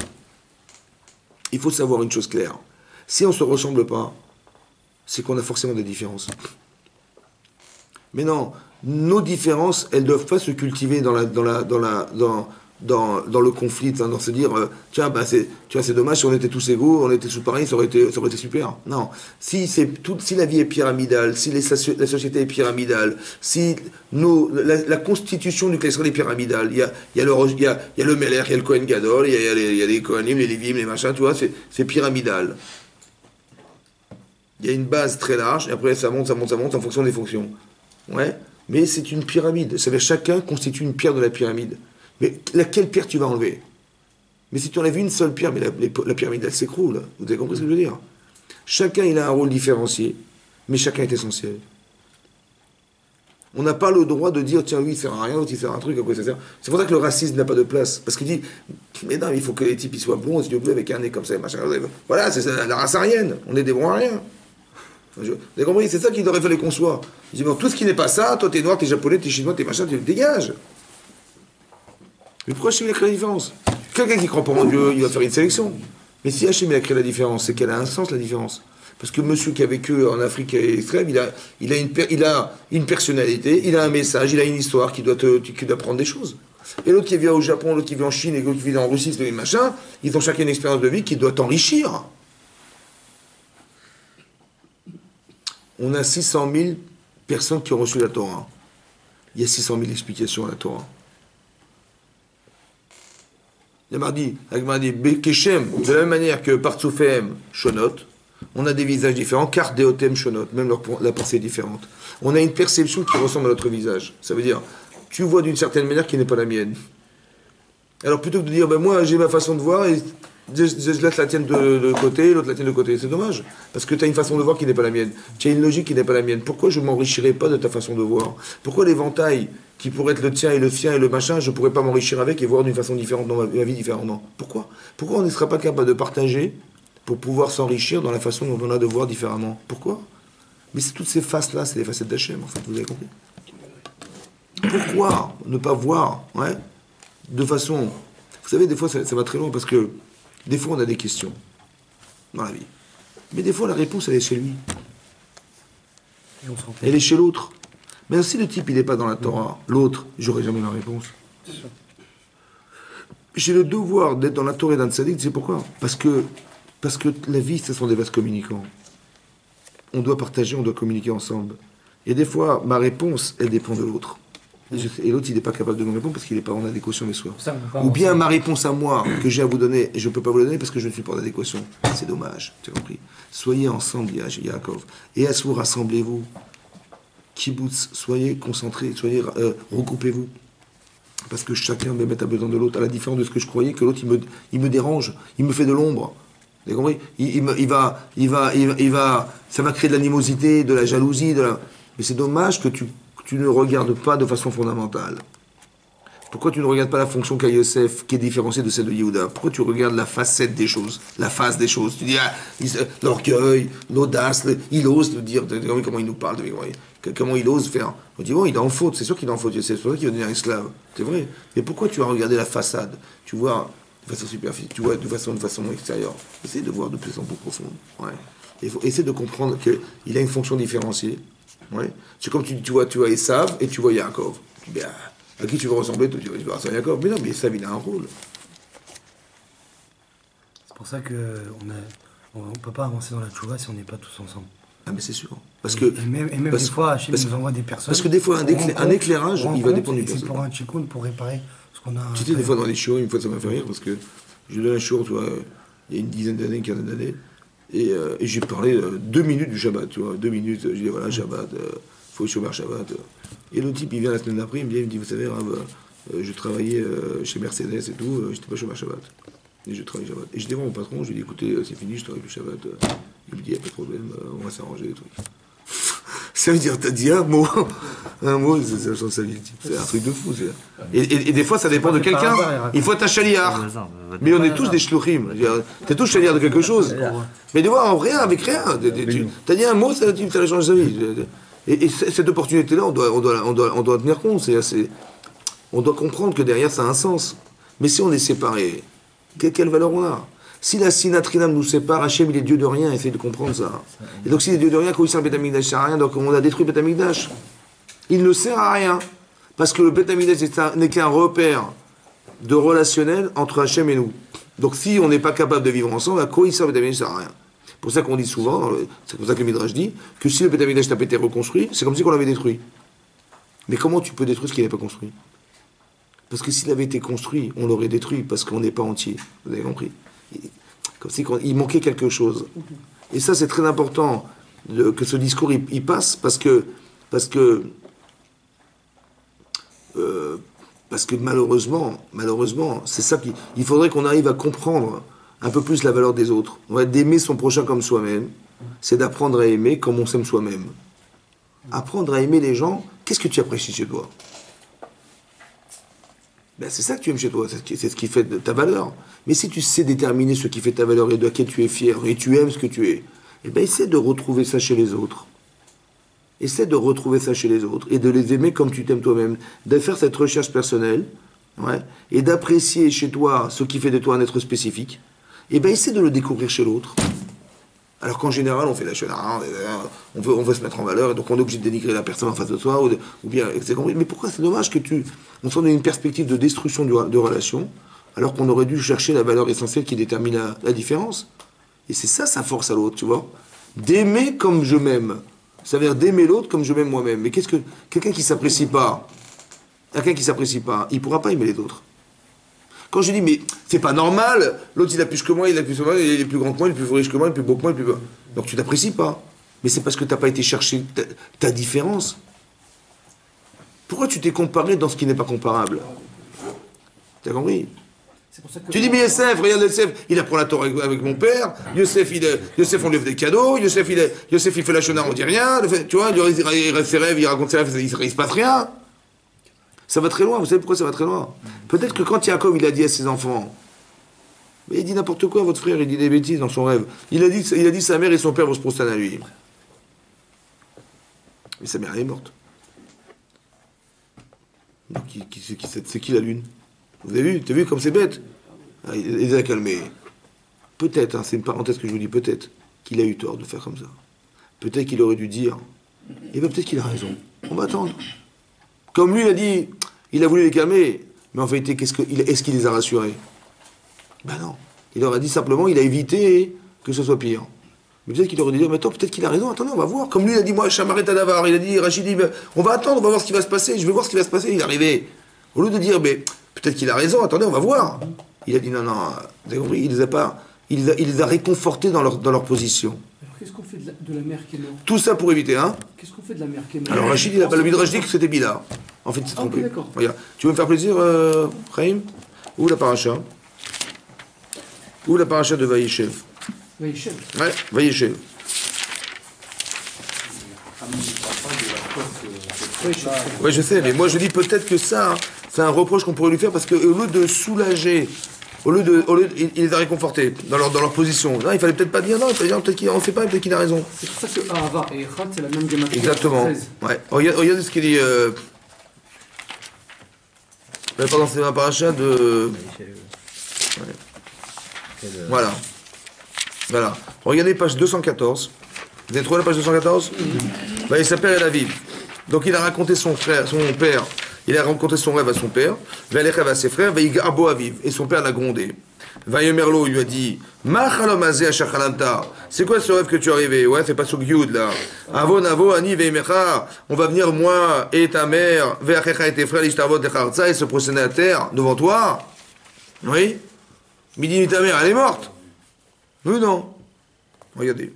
Il faut savoir une chose claire. Si on ne se ressemble pas, c'est qu'on a forcément des différences. Mais non, nos différences, elles ne doivent pas se cultiver dans le conflit, dans se dire, tiens, bah, c'est dommage, si on était tous égaux, on était tous pareils, ça aurait été super. Non. Si la vie est pyramidale, si la société est pyramidale, si la constitution du classement est pyramidale, il y a le Meller, il y a le Kohen Gadol, il y a les Kohanim, les Lévim, les machins, tu vois, c'est pyramidal. Il y a une base très large, et après ça monte en fonction des fonctions. Ouais. Mais c'est une pyramide. Ça veut dire chacun constitue une pierre de la pyramide. Mais laquelle pierre tu vas enlever? Mais si tu enlèves une seule pierre, mais la pyramide, elle s'écroule. Vous avez compris ce que je veux dire? Chacun, il a un rôle différencié, mais chacun est essentiel. On n'a pas le droit de dire, tiens, lui, il sert à rien, l'autre, il sert à un truc, à quoi ça sert? C'est pour ça que le racisme n'a pas de place. Parce qu'il dit, mais non, il faut que les types ils soient blonds, yeux bleus, avec un nez comme ça, machin. Voilà, c'est ça, la race aryenne. On est des bons à rien. Vous avez compris? C'est ça qu'il aurait fallu qu'on soit. Il dit, bon, tout ce qui n'est pas ça, toi, t'es noir, t'es japonais, t'es chinois, t'es machin, tu dégages. Mais pourquoi Hachem a créé la différence? Quelqu'un qui croit pas en Dieu, il va faire une sélection. Mais si Hachem a créé la différence, c'est qu'elle a un sens, la différence. Parce que monsieur qui a vécu en Afrique extrême, il a une personnalité, il a un message, il a une histoire qui doit prendre des choses. Et l'autre qui vit au Japon, l'autre qui vit en Chine, et l'autre qui vit en Russie, c'est les machins, ils ont chacun une expérience de vie qui doit t'enrichir. On a 600 000 personnes qui ont reçu la Torah. Il y a 600 000 explications à la Torah. Agmar dit, Bekeshem, de la même manière que Partsoufem Shonot, on a des visages différents, car Deotem Shonot, même la pensée est différente. On a une perception qui ressemble à notre visage. Ça veut dire, tu vois d'une certaine manière qui n'est pas la mienne. Alors plutôt que de dire, ben moi j'ai ma façon de voir, et je laisse la tienne de côté, l'autre la tienne de côté, c'est dommage. Parce que tu as une façon de voir qui n'est pas la mienne. Tu as une logique qui n'est pas la mienne. Pourquoi je ne m'enrichirais pas de ta façon de voir? Pourquoi l'éventail qui pourrait être le tien et le sien et le machin, je ne pourrais pas m'enrichir avec et voir d'une façon différente dans ma vie différente? Pourquoi on ne sera pas capable de partager pour pouvoir s'enrichir dans la façon dont on a de voir différemment? Pourquoi? Mais c'est toutes ces faces-là, c'est les facettes d'Hachem, en fait, vous avez compris? Pourquoi ne pas voir, de façon... Vous savez, des fois, ça va très loin, parce que des fois, on a des questions dans la vie. Mais des fois, la réponse, elle est chez lui. Elle est chez l'autre. Mais si le type, il n'est pas dans la Torah, l'autre, j'aurai jamais la réponse. J'ai le devoir d'être dans la Torah et dans le Tzaddik, c'est pourquoi? Parce que la vie, ce sont des vases communicants. On doit partager, on doit communiquer ensemble. Et des fois, ma réponse, elle dépend de l'autre. Et l'autre, il n'est pas capable de me répondre parce qu'il n'est pas en adéquation avec soi. Ou bien ma réponse à moi, que j'ai à vous donner, et je ne peux pas vous la donner parce que je ne suis pas en adéquation. C'est dommage, tu as compris. Soyez ensemble, Yaakov. Et à ce vous, rassemblez-vous. Kibbutz, soyez concentrés, regroupez-vous. Parce que chacun a besoin de l'autre. À la différence de ce que je croyais, que l'autre, il me dérange, il me fait de l'ombre. Vous avez compris? Ça va créer de l'animosité, de la jalousie, Mais c'est dommage que tu ne regardes pas de façon fondamentale. Pourquoi tu ne regardes pas la fonction qu'a Yosef, qui est différenciée de celle de Yehuda? Pourquoi tu regardes la facette des choses, la face des choses? Tu dis, l'orgueil, l'audace, il ose te dire, comment il nous parle, comment il ose faire. On dit, bon, il est en faute, c'est sûr qu'il est en faute, c'est pour ça qu'il va devenir esclave. C'est vrai. Mais pourquoi tu vas regarder la façade? Tu vois de façon superficielle, tu vois de façon extérieure. Essaye de voir de plus en plus profond. Il faut essayer de comprendre qu'il a une fonction différenciée. C'est comme tu vois Esav et tu vois Yaakov. Tu dis, à qui tu veux ressembler? Tu vas ressembler à Yaakov. Mais non, mais Esav, il a un rôle. C'est pour ça qu'on ne peut pas avancer dans la tchouva si on n'est pas tous ensemble. Ah, mais c'est sûr. Et même des fois, Hachem nous envoie des personnes. Parce que des fois, un éclairage, il va dépendre du personne. C'est pour un tchikoun, pour réparer ce qu'on a. Tu sais, des fois, dans les shiurim, une fois, ça m'a fait rire, parce que je donne un shiur, tu vois, il y a une dizaine d'années, une quinzaine d'années, et j'ai parlé 2 minutes du Shabbat, tu vois, 2 minutes, je dis, voilà, Shabbat, faut chomer Shabbat. Et le type, il vient la semaine d'après, il me dit, vous savez, Rav, je travaillais chez Mercedes et tout, j'étais pas chômeur Shabbat. Et je travaille Shabbat. Et je dis voir mon patron, je lui dis, écoutez, c'est fini, je travaille plus Shabbat. Il me dit, il n'y a pas de problème, on va s'arranger les trucs. Ça veut dire, t'as dit un mot, ça change sa vie. C'est un truc de fou. Et des fois, ça dépend de quelqu'un. Il faut être un chaliard. Mais on est tous des shluchim. T'es tous chaliard de quelque chose. Mais de voir en rien, avec rien. T'as dit un mot, ça a changé sa vie. Et cette opportunité-là, on doit tenir compte. On doit comprendre que derrière, ça a un sens. Mais si on est séparés, quelle valeur on a? Si la sinatrinam nous sépare, Hachem il est Dieu de rien, essayez de comprendre ça. Et donc s'il est Dieu de rien, quand il sert le Beth Amikdash, ça sert à rien, donc on a détruit le Beth Amikdash. Il ne sert à rien, parce que le Beth Amikdash n'est qu'un repère de relationnel entre Hachem et nous. Donc si on n'est pas capable de vivre ensemble, à quoi il sert le Beth Amikdash? Ça sert à rien. C'est pour ça qu'on dit souvent, c'est pour ça que le Midrash dit, que si le Beth Amikdash n'a pas été reconstruit, c'est comme si on l'avait détruit. Mais comment tu peux détruire ce qui n'est pas construit? Parce que s'il avait été construit, on l'aurait détruit, parce qu'on n'est pas entier. Vous avez compris? Comme si il manquait quelque chose. Et ça, c'est très important que ce discours il passe, parce que malheureusement, c'est ça il faudrait qu'on arrive à comprendre un peu plus la valeur des autres. On va d'aimer son prochain comme soi-même, c'est d'apprendre à aimer comme on s'aime soi-même. Apprendre à aimer les gens, qu'est-ce que tu apprécies chez toi? Ben, c'est ça que tu aimes chez toi, c'est ce qui fait ta valeur. Mais si tu sais déterminer ce qui fait ta valeur et de laquelle tu es fier, et tu aimes ce que tu es, eh ben essaie de retrouver ça chez les autres. Essaie de retrouver ça chez les autres et de les aimer comme tu t'aimes toi-même, de faire cette recherche personnelle, ouais, et d'apprécier chez toi ce qui fait de toi un être spécifique. Et ben essaie de le découvrir chez l'autre. Alors qu'en général, on fait la chenard, on veut se mettre en valeur, et donc on est obligé de dénigrer la personne en face de soi, ou bien, c'est compris. Mais pourquoi c'est dommage que on soit dans une perspective de destruction de relations, alors qu'on aurait dû chercher la valeur essentielle qui détermine la différence. Et c'est ça sa force à l'autre, tu vois. D'aimer comme je m'aime. Ça veut dire d'aimer l'autre comme je m'aime moi-même. Mais qu'est-ce que quelqu'un qui s'apprécie pas, il pourra pas aimer les autres. Quand je dis, mais c'est pas normal, l'autre il a plus que moi, il a plus que moi, il est plus grand que moi, il est plus riche que moi, il est plus beau que moi, il est plus beau. Donc tu t'apprécies pas. Mais c'est parce que t'as pas été chercher ta différence. Pourquoi tu t'es comparé dans ce qui n'est pas comparable? T'as compris? Tu dis, mais Youssef, regarde Youssef, il apprend la Torah avec mon père, Youssef, on lui fait des cadeaux, Youssef, il fait la shona, on dit rien, tu vois, il rêve ses rêves, il raconte ses rêves, il se passe rien. Ça va très loin, vous savez pourquoi ça va très loin? Peut-être que quand Yaakov, il a dit à ses enfants, mais il dit n'importe quoi, votre frère, il dit des bêtises dans son rêve. Il a dit sa mère et son père vont se prosterner à lui. Mais sa mère, elle est morte. Donc, c'est qui la lune? Vous avez vu? T'as vu comme c'est bête? Il les a calmés. Peut-être, hein, c'est une parenthèse que je vous dis, peut-être qu'il a eu tort de faire comme ça. Peut-être qu'il aurait dû dire, et bien peut-être qu'il a raison. On va attendre. Comme lui, il a dit, il a voulu les calmer, mais en vérité, est-ce qu'il les a rassurés? Ben non. Il aurait dit simplement, il a évité que ce soit pire. Mais peut-être qu'il aurait dû dire, mais attends, peut-être qu'il a raison, attendez, on va voir. Comme lui, il a dit, moi, Chamaret Tadavar, il a dit, Rachid, on va attendre, on va voir ce qui va se passer, je vais voir ce qui va se passer. Il est arrivé. Au lieu de dire, mais peut-être qu'il a raison, attendez, on va voir. Il a dit, non, vous avez compris, il les a réconfortés dans leur position. Alors qu'est-ce qu'on fait de la mère qui est morte? Tout ça pour éviter, hein? Qu'est-ce qu'on fait de la mère qui est morte? Alors Rachid, le Midrash dit que c'était Bila. En fait, c'est trompé. Okay, d'accord. Regarde. Tu veux me faire plaisir, Chaim? Où la paracha? Où la paracha de Vaïchev? Vaïchev. Ouais, Vaïchev. Ouais, je sais, mais moi je dis peut-être que ça, c'est un reproche qu'on pourrait lui faire parce qu'au lieu de soulager, il les a réconfortés dans leur position. Non, il fallait peut-être pas dire non, il fallait dire peut-être qu'il ne sait pas, peut-être qu'il a raison. C'est pour ça que Ahava et Echad, c'est la même gématrie. Exactement. Ouais. Regarde ce qu'il dit. Pardon, c'est un paracha de. Ouais. Voilà. Regardez page 214. Vous avez trouvé la page 214? Il s'appelle El Aviv. Donc il a raconté son père, il a raconté son rêve à son père, rêve à ses frères, Abo Aviv, et son père l'a grondé. Vayemerlo, il lui a dit, Ma chalom hazeh asher chalamta, c'est quoi ce rêve que tu as rêvé? Ouais, c'est pas sur Gyud là. Avo, ani veimecha, on va venir moi et ta mère, ve'achecha et tes frères, l'ishtarvot lechartza, et se prosterner à terre devant toi. Oui? Midi, ta mère, elle est morte. Oui, non. Regardez,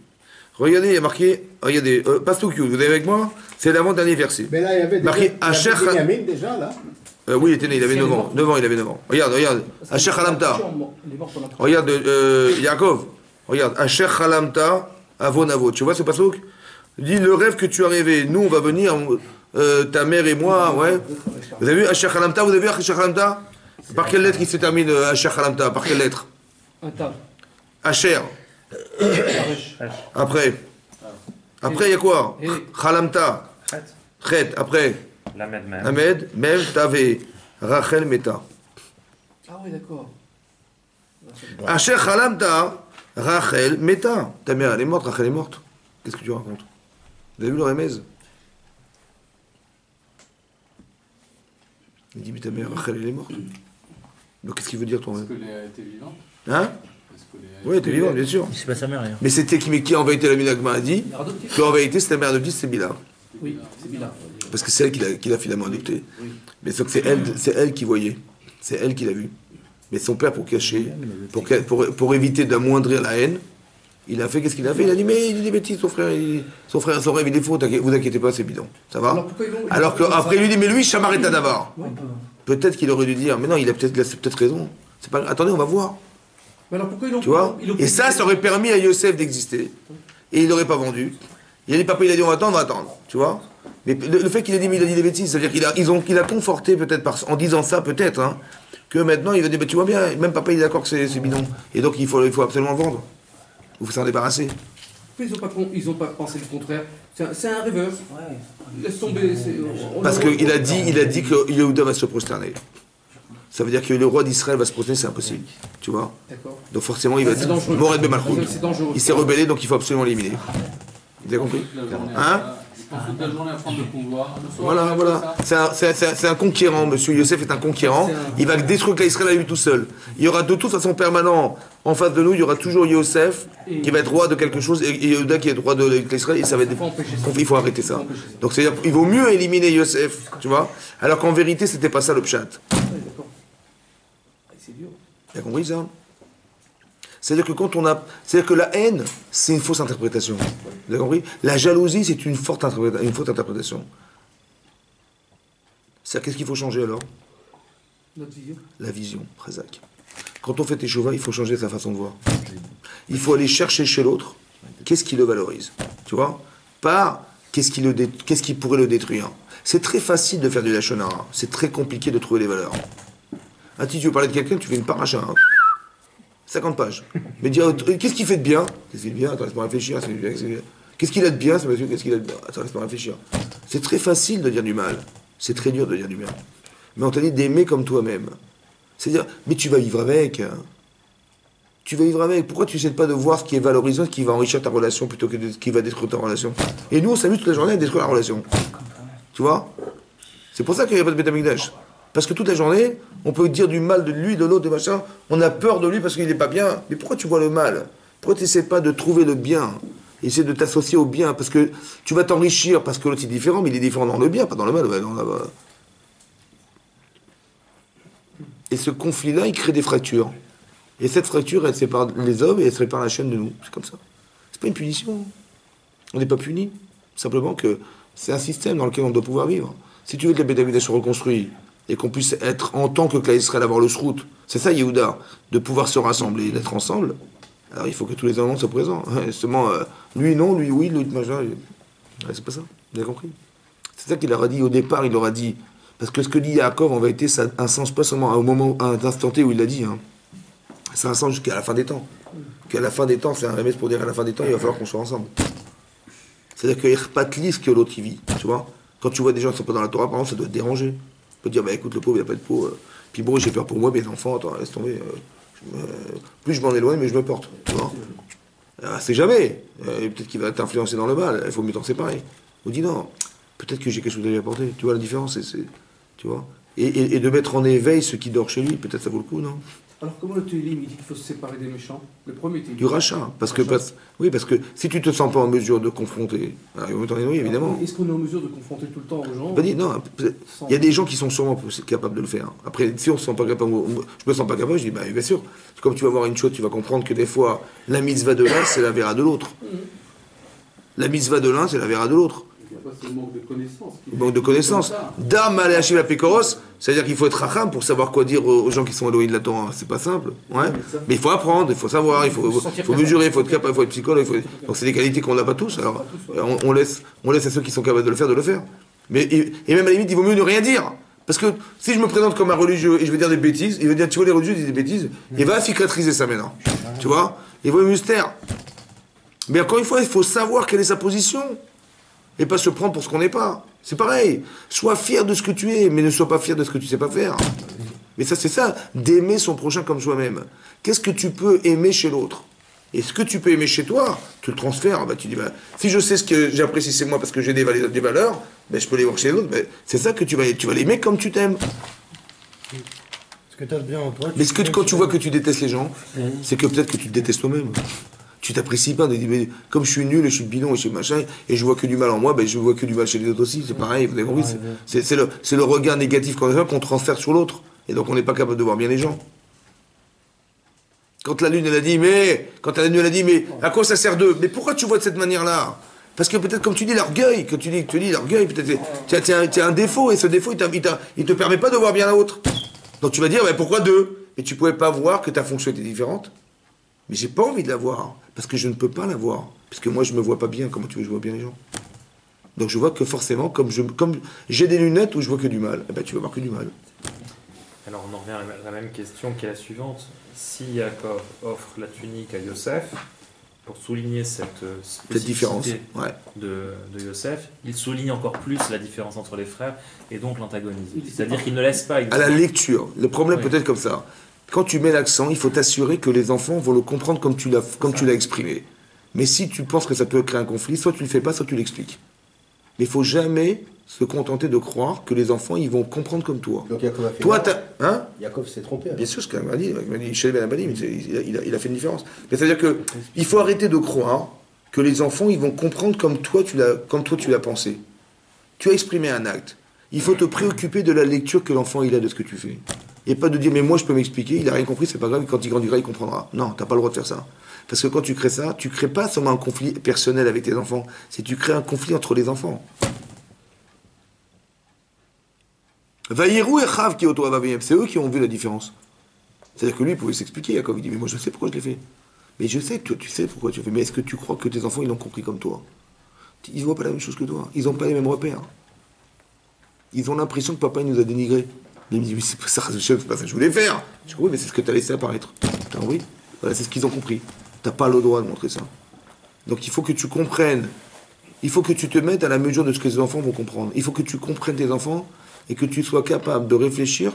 il y a marqué, regardez, Pasuk Yud, vous avez avec moi? C'est l'avant-dernier verset. Mais là, il y avait marqué Asher Benyamin déjà, là. Oui, il était né, il avait 9 ans. 9 ans, il avait 9 ans. Regarde. Asher Chalamta. Regarde, Yaakov. Regarde, Asher Chalamta, Avon Avot. Tu vois ce pasuk? Il dit le rêve que tu as rêvé. Nous, on va venir, ta mère et moi, ouais. Vous avez vu Asher Chalamta? Vous avez vu Asher Chalamta? Par quelle lettre il se termine Asher Chalamta? Par quelle lettre? Asher. Après, il y a quoi? Chalamta. Chet. Après. Lamed, Mem, Tavé, Rachel, Meta. Ah oui, d'accord. Asher Chalamta, Rachel, Meta. Ta mère, elle est morte, Rachel est morte. Qu'est-ce que tu racontes? Vous avez vu le remez? Il dit, mais ta mère, Rachel, elle est morte. Donc qu'est-ce qu'il veut dire, toi? Est-ce que Léa était vivante? Hein? Est-ce que Léa Oui, t'es vivant, bien sûr. C'est pas sa mère, rien. Mais c'était qui en vérité, la Minagma a dit Mère adoptive. qu'en vérité, c'était la mère adoptive, c'est Bila. Oui, c'est Bila. Parce que c'est elle qui l'a finalement adopté. Oui. Mais sauf que c'est elle qui voyait. C'est elle qui l'a vu. Mais son père, pour cacher, pour éviter d'amoindrir la haine, il a fait, qu'est-ce qu'il a fait? Il a dit, mais il dit des bêtises, son rêve, il est faux, vous inquiétez pas, c'est bidon. Ça va? Alors qu'après, il lui dit, mais lui, Shamar et Tadavar. Peut-être qu'il aurait dû dire, mais non, il a peut-être raison. C'est pas, attendez, on va voir. Mais alors pourquoi ils l'ont Tu vois? Et ça aurait permis à Yosef d'exister. Et il n'aurait pas vendu. Il a dit, papa, il a dit, on va attendre. Tu vois? Mais le fait qu'il ait dit, mais il a dit des bêtises, c'est-à-dire qu'il a conforté peut-être en disant ça, peut-être, hein, que maintenant il va dire, bah, tu vois bien, même papa il est d'accord que c'est bidon. Et donc il faut absolument le vendre. Il faut s'en débarrasser. Ils ont pas pensé le contraire. C'est un rêveur. Laisse tomber. Parce qu'il a dit que Yehuda va se prosterner. Ça veut dire que le roi d'Israël va se prosterner, c'est impossible. Tu vois? D'accord. Donc forcément il va dire, Mored Bemalchout. C'est dangereux. Il s'est rebellé, donc il faut absolument l'éliminer. Vous avez compris? Hein? Je pense toute la journée à prendre le pouvoir. Voilà. C'est un conquérant, monsieur Yosef est un conquérant. Il va détruire l'Israël à lui tout seul. Il y aura de toute façon permanent, en face de nous, il y aura toujours Yosef qui va être roi de quelque chose et Yehuda qui est roi de l'Israël. Et ça va être... Il faut arrêter ça. Donc c'est-à-dire il vaut mieux éliminer Yosef, tu vois, alors qu'en vérité, c'était pas ça le pshat. C'est dur. Tu as compris ça? C'est-à-dire que la haine, c'est une fausse interprétation. Vous avez compris? La jalousie, c'est une fausse interprétation. C'est-à-dire, qu'est-ce qu'il faut changer alors? Notre vision. La vision, Razak. Quand on fait Teshuvah, il faut changer sa façon de voir. Il faut aller chercher chez l'autre qu'est-ce qui le valorise. Tu vois? Pas qu'est-ce qui pourrait le détruire. C'est très facile de faire du Lachon Hara. C'est très compliqué de trouver les valeurs. Ah, si tu veux parler de quelqu'un, tu fais une paracha. Hein. 50 pages. Mais dire, qu'est-ce qu'il fait de bien? Qu'est-ce qu'il fait de bien? Attends, laisse-moi réfléchir. Qu'est-ce qu'il a de bien, ce monsieur? Qu'est-ce qu'il a de bien? Attends, laisse-moi réfléchir. C'est très facile de dire du mal. C'est très dur de dire du bien. Mais on t'a dit d'aimer comme toi-même. C'est-à-dire, mais tu vas vivre avec. Tu vas vivre avec. Pourquoi tu n'essaies pas de voir ce qui est valorisant, ce qui va enrichir ta relation plutôt que ce qui va détruire ta relation? Et nous, on s'amuse toute la journée à détruire la relation. Tu vois? C'est pour ça qu'il n'y a pas de Beth Amikdash. Parce que toute la journée, on peut dire du mal de lui, de l'autre, de machin. On a peur de lui parce qu'il n'est pas bien. Mais pourquoi tu vois le mal? Pourquoi tu n'essaies pas de trouver le bien? Essaie de t'associer au bien. Parce que tu vas t'enrichir parce que l'autre est différent, mais il est différent dans le bien, pas dans le mal. Ouais, non, là, bah. Et ce conflit-là, il crée des fractures. Et cette fracture, elle sépare les hommes et elle sépare la chaîne de nous. C'est comme ça. C'est pas une punition. On n'est pas puni. Simplement que c'est un système dans lequel on doit pouvoir vivre. Si tu veux que les Beth Amikdash soient reconstruits, et qu'on puisse être, en tant que Klal Israël, avoir le srout. C'est ça, Yehuda, de pouvoir se rassembler, d'être ensemble. Alors il faut que tous les éléments soient présents. Justement, lui non, lui oui, lui machin. C'est pas ça, vous avez compris? C'est ça qu'il leur a dit au départ, il leur a dit. Parce que ce que dit Yaakov, en vérité, ça a un sens pas seulement au moment, à un instant T où il l'a dit. Hein. Ça a un sens jusqu'à la fin des temps. Qu'à la fin des temps, c'est un remède pour dire à la fin des temps, il va falloir qu'on soit ensemble. C'est-à-dire qu'il n'y a pas de liste que l'autre y vit, tu vois. Quand tu vois des gens qui ne sont pas dans la Torah, par exemple, ça doit te déranger. Tu peux dire, bah écoute, le pauvre, il n'a pas de peau. Puis bon, j'ai peur pour moi, mes enfants, attends, laisse tomber. Plus je m'en éloigne, mais je me porte. Tu vois. C'est jamais. Peut-être qu'il va t'influencer dans le mal. Il faut mieux t'en séparer. On dit non, peut-être que j'ai quelque chose à lui apporter. Tu vois la différence, tu vois. Et de mettre en éveil ce qui dort chez lui, peut-être ça vaut le coup, non? Alors comment le Télim, il dit qu'il faut se séparer des méchants? Le premier Télim. Du rachat. Parce que si tu te sens pas en mesure de confronter, oui, évidemment. Est-ce qu'on est en mesure de confronter tout le temps aux gens? Non, il y a des gens qui sont sûrement capables de le faire. Après, si on se sent pas capable, je me sens pas capable, je dis, bah bien sûr. Comme tu vas voir une chose, tu vas comprendre que des fois, la mitzvah de l'un, c'est la vera de l'autre. La mitzvah de l'un, c'est la vera de l'autre. C'est le manque de connaissances. Manque de connaissances. Dam aléachim la pécoros, c'est-à-dire qu'il faut être racham pour savoir quoi dire aux gens qui sont éloignés de la Torah. C'est pas simple. Ouais. Mais il faut apprendre, il faut savoir, il faut mesurer, il faut être capable, il faut être psychologue. Donc c'est des qualités qu'on n'a pas tous. Alors on laisse à ceux qui sont capables de le faire. Mais, et même à la limite, il vaut mieux ne rien dire. Parce que si je me présente comme un religieux et je vais dire des bêtises, il va dire, tu vois, les religieux disent des bêtises, il va cicatriser ça maintenant. Tu vois? Il va mieux se taire. Mais encore une fois, il faut savoir quelle est sa position. Et pas se prendre pour ce qu'on n'est pas. C'est pareil. Sois fier de ce que tu es, mais ne sois pas fier de ce que tu sais pas faire. Mais ça, c'est ça, d'aimer son prochain comme soi-même. Qu'est-ce que tu peux aimer chez l'autre? Et ce que tu peux aimer chez toi, tu le transfères. Bah, tu dis, bah, si je sais ce que j'apprécie c'est moi parce que j'ai des valeurs, bah, je peux les voir chez les autres. Bah, c'est ça que tu vas l'aimer comme tu t'aimes. que tu as bien en toi. Mais est-ce que quand tu vois que tu détestes les gens, c'est que peut-être que tu te détestes toi-même. Tu t'apprécies pas, de dire, mais comme je suis nul et je suis bidon et je suis machin, et je vois que du mal en moi, ben je vois que du mal chez les autres aussi, c'est pareil, vous avez compris, c'est le regard négatif qu'on a qu'on transfère sur l'autre. Et donc on n'est pas capable de voir bien les gens. Quand la lune elle a dit, mais à quoi ça sert d'eux? Mais pourquoi tu vois de cette manière-là? Parce que peut-être, comme tu dis, l'orgueil, l'orgueil, peut-être, tu as un défaut, et ce défaut, il te permet pas de voir bien l'autre. Donc tu vas dire, pourquoi deux? Mais tu pouvais pas voir que ta fonction était différente. Mais j'ai pas envie de la voir, parce que je ne peux pas la voir. Parce que moi, je me vois pas bien. Comment tu veux que je vois bien les gens? Donc je vois que forcément, comme j'ai des lunettes où je vois que du mal, tu vas voir que du mal. Alors on en revient à la même question qui est la suivante. Si Yaakov offre la tunique à Yosef, pour souligner cette différence de Yosef, il souligne encore plus la différence entre les frères et donc l'antagonisme. C'est-à-dire qu'il ne laisse pas... À la lecture, le problème peut être comme ça. Quand tu mets l'accent, il faut t'assurer que les enfants vont le comprendre comme tu l'as exprimé. Mais si tu penses que ça peut créer un conflit, soit tu le fais pas, soit tu l'expliques. Mais il faut jamais se contenter de croire que les enfants, ils vont comprendre comme toi. Donc Yaakov a fait toi, Yaakov s'est trompé. Alors. Bien sûr, ce qu'il m'a dit, Michel Ben Abadi, mais il a fait une différence. Mais c'est-à-dire qu'il faut arrêter de croire que les enfants, ils vont comprendre comme toi tu l'as pensé. Tu as exprimé un acte. Il faut te préoccuper de la lecture que l'enfant il a de ce que tu fais. Et pas de dire, mais moi je peux m'expliquer, il a rien compris, c'est pas grave, quand il grandira, il comprendra. Non, t'as pas le droit de faire ça. Parce que quand tu crées ça, tu crées pas seulement un conflit personnel avec tes enfants, c'est tu crées un conflit entre les enfants. Vaïrou et Chav qui c'est eux qui ont vu la différence. C'est-à-dire que lui, il pouvait s'expliquer, Jacob, il dit, mais moi je sais pourquoi je l'ai fait. Mais je sais que toi, tu sais pourquoi tu l'as fait. Mais est-ce que tu crois que tes enfants, ils l'ont compris comme toi? Ils voient pas la même chose que toi. Ils n'ont pas les mêmes repères. Ils ont l'impression que papa, il nous a dénigrés. Mais il me dit, mais c'est pas ça, c'est pas ça que je voulais faire. Je dis, oui, mais c'est ce que tu as laissé apparaître. T'as compris? Voilà, c'est ce qu'ils ont compris. T'as pas le droit de montrer ça. Donc il faut que tu comprennes. Il faut que tu te mettes à la mesure de ce que les enfants vont comprendre. Il faut que tu comprennes tes enfants et que tu sois capable de réfléchir,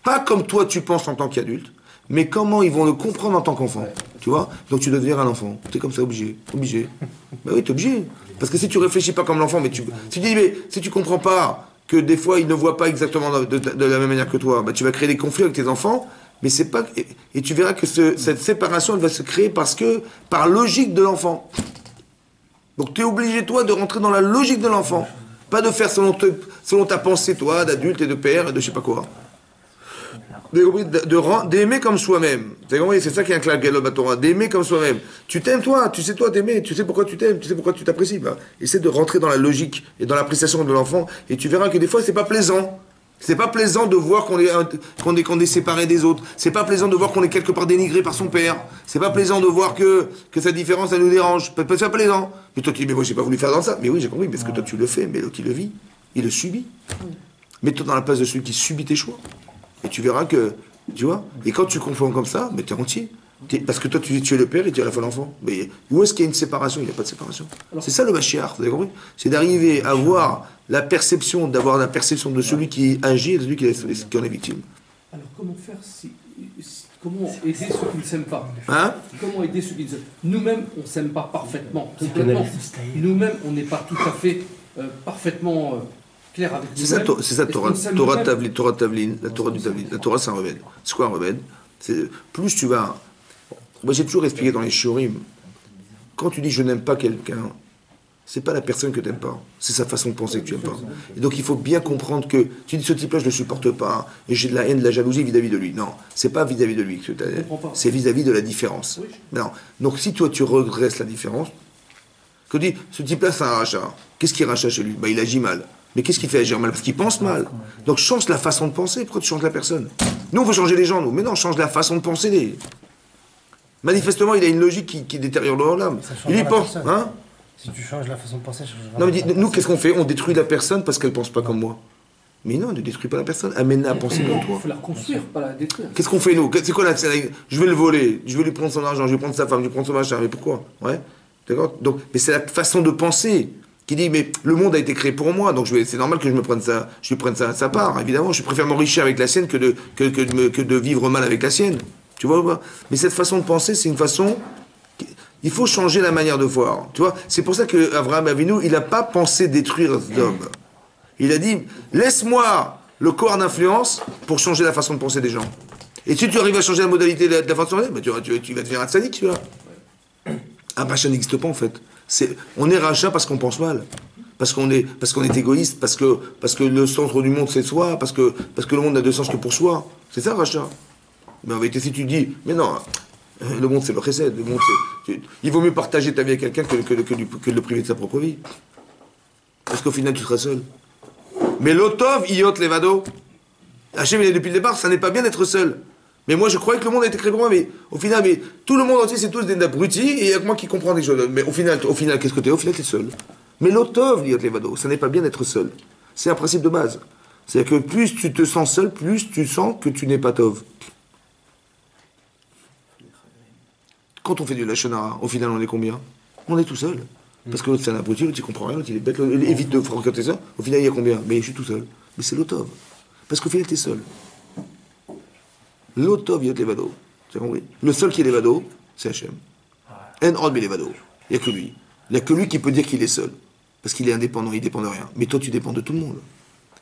pas comme toi tu penses en tant qu'adulte, mais comment ils vont le comprendre en tant qu'enfant. Tu vois? Donc tu dois devenir un enfant. T'es comme ça, obligé. Obligé. Ben oui, t'es obligé. Parce que si tu réfléchis pas comme l'enfant, si tu dis, mais si tu comprends pas que des fois ils ne voient pas exactement de la même manière que toi, ben tu vas créer des conflits avec tes enfants, mais c'est pas. Et tu verras que cette séparation, elle va se créer par logique de l'enfant. Donc tu es obligé, toi, de rentrer dans la logique de l'enfant. Pas de faire selon ta pensée, toi, d'adulte et de père et de je sais pas quoi. D'aimer comme soi-même. C'est ça qui est un claque à Torah. D'aimer comme soi-même. Tu t'aimes toi, tu sais toi t'aimer, tu sais pourquoi tu t'aimes, tu sais pourquoi tu t'apprécies. Bah, essaie de rentrer dans la logique et dans l'appréciation de l'enfant et tu verras que des fois c'est pas plaisant. C'est pas plaisant de voir qu'on est séparé des autres. C'est pas plaisant de voir qu'on est quelque part dénigré par son père. C'est pas plaisant de voir que sa différence, ça nous dérange. C'est pas plaisant. Mais toi, tu dis, mais moi, j'ai pas voulu faire dans ça. Mais oui, j'ai compris, parce que toi, tu le fais, mais l'autre, il le vit. Il le subit. Mets-toi dans la place de celui qui subit tes choix. Et tu verras que, tu vois, et quand tu comprends comme ça, mais t'es entier. Parce que toi, tu es le père et tu es à la fois l'enfant. Mais où est-ce qu'il y a une séparation? Il n'y a pas de séparation. C'est ça le Mashiach, vous avez compris? C'est d'arriver à voir d'avoir la perception de celui qui agit et de celui qui en est victime. Alors comment faire comment aider ceux qui ne s'aiment pas? Hein? Comment aider ceux qui ne s'aiment pas? Nous-mêmes, on ne s'aime pas parfaitement. Nous-mêmes, on n'est pas tout à fait parfaitement clair avec nous-mêmes. C'est ça, Torah Tavlin, la Torah du Tavlin. La Torah, c'est un remède. C'est quoi un remède? Plus tu vas... Moi, j'ai toujours expliqué dans les shiurim, quand tu dis je n'aime pas quelqu'un, c'est pas la personne que tu n'aimes pas, c'est sa façon de penser que tu n'aimes pas. Et donc il faut bien comprendre que tu dis ce type-là je ne le supporte pas, et j'ai de la haine, de la jalousie vis-à-vis de lui. Non, c'est pas vis-à-vis de lui que tu as haine, c'est vis-à-vis de la différence. Oui. Non. Donc si toi tu regresses la différence, que tu dis ce type-là c'est un rachat, qu'est-ce qu'il rachat chez lui? Il agit mal. Mais qu'est-ce qui fait agir mal? Parce qu'il pense mal. Donc change la façon de penser, pourquoi tu changes la personne? Nous on veut changer les gens, nous, mais non, change la façon de penser. Manifestement, il a une logique qui détériore leur âme. Il y pense, hein? Si tu changes la façon de penser, non, mais nous, qu'est-ce qu'on fait? On détruit la personne parce qu'elle pense pas comme moi. Mais non, ne détruis pas la personne. Amène-la à penser comme toi. Il faut la reconstruire, pas la détruire. Qu'est-ce qu'on fait, nous? C'est quoi là? Je vais le voler, je vais lui prendre son argent, je vais prendre sa femme, je vais prendre son machin. Mais pourquoi? Ouais. D'accord? Donc, mais c'est la façon de penser qui dit, mais le monde a été créé pour moi, donc c'est normal que je lui prenne sa part, évidemment. Je préfère m'enrichir avec la sienne que de vivre mal avec la sienne. Tu vois ou pas? Mais cette façon de penser, c'est une façon... Il faut changer la manière de voir. Tu vois? C'est pour ça qu'Abraham Avinu, il n'a pas pensé détruire l'homme. Il a dit, laisse-moi le corps d'influence pour changer la façon de penser des gens. Et si tu arrives à changer la modalité de la façon, bah, tu vas devenir un tzaddik, tu vois. Un rachat n'existe pas en fait. On est rachat parce qu'on pense mal. Parce qu'on est égoïste, parce que le centre du monde c'est soi, parce que le monde n'a de sens que pour soi. C'est ça rachat. Mais en vérité, si tu dis, mais non, le monde c'est le chesed, le monde il vaut mieux partager ta vie avec quelqu'un que de le priver de sa propre vie. Parce qu'au final tu seras seul. Mais l'otov, iot levado. Hachem, il est depuis le départ, ça n'est pas bien d'être seul. Mais moi, je croyais que le monde a été créé pour moi, mais au final, tout le monde entier, c'est tous des abrutis, et il n'y a que moi qui comprends des choses. Mais au final, qu'est-ce que t'es? Au final, t'es seul. Mais l'otov, iot levado, ça n'est pas bien d'être seul. C'est un principe de base. C'est-à-dire que plus tu te sens seul, plus tu sens que tu n'es pas tov. Quand on fait du lashon hara, au final, on est combien? On est tout seul. Parce que l'autre, c'est un abruti, l'autre, il comprend rien, l'autre, il est bête, l'autre, il évite de fréquenter ça. Au final, il y a combien? Mais je suis tout seul. Mais c'est l'otov. Parce qu'au final, t'es seul. L'otov yot levado. Tu as compris? Le seul qui est levado, c'est Hachem. En od levado. Il n'y a que lui. Il n'y a que lui qui peut dire qu'il est seul. Parce qu'il est indépendant, il ne dépend de rien. Mais toi, tu dépends de tout le monde.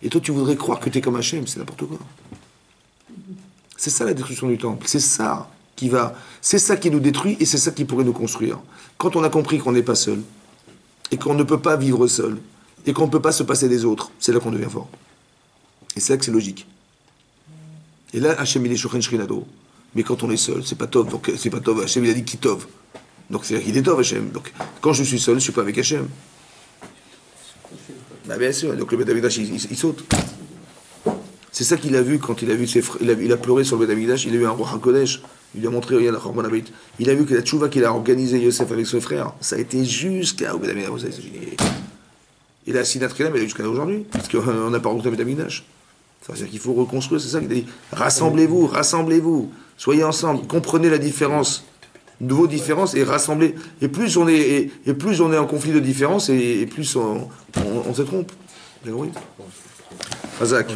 Et toi, tu voudrais croire que tu es comme Hachem, c'est n'importe quoi. C'est ça la destruction du temple. C'est ça qui nous détruit et c'est ça qui pourrait nous construire. Quand on a compris qu'on n'est pas seul, et qu'on ne peut pas vivre seul, et qu'on ne peut pas se passer des autres, c'est là qu'on devient fort. Et c'est là que c'est logique. Et là, Hachem, il est shochen shrinado. Mais quand on est seul, c'est pas tov. Donc, c'est pas tov. Hachem, il a dit qui tov. Donc, c'est-à-dire qu'il est tov, Hachem. Donc, quand je suis seul, je ne suis pas avec Hachem. Bah, bien sûr. Donc, le Beth Amikdash, il saute. C'est ça qu'il a vu quand il a vu ses frères. Il a pleuré sur le Beth Amikdash. Il a eu un roi HaKodesh. Il lui a montré, regarde, il a vu que la tchouva qu'il a organisé Yosef avec ses frères, ça a été jusqu'à au Beth Amikdash. Et la Sinat Kelam, elle est jusqu'à aujourd'hui. Parce qu'on n'a pas rencontré le Beth Amikdash. C'est-à-dire qu'il faut reconstruire, c'est ça qu'il a dit. Rassemblez-vous, soyez ensemble, comprenez la différence, de vos différences et rassemblez. Et plus on est en conflit de différences, et plus on se trompe. Vous avez compris? Razak.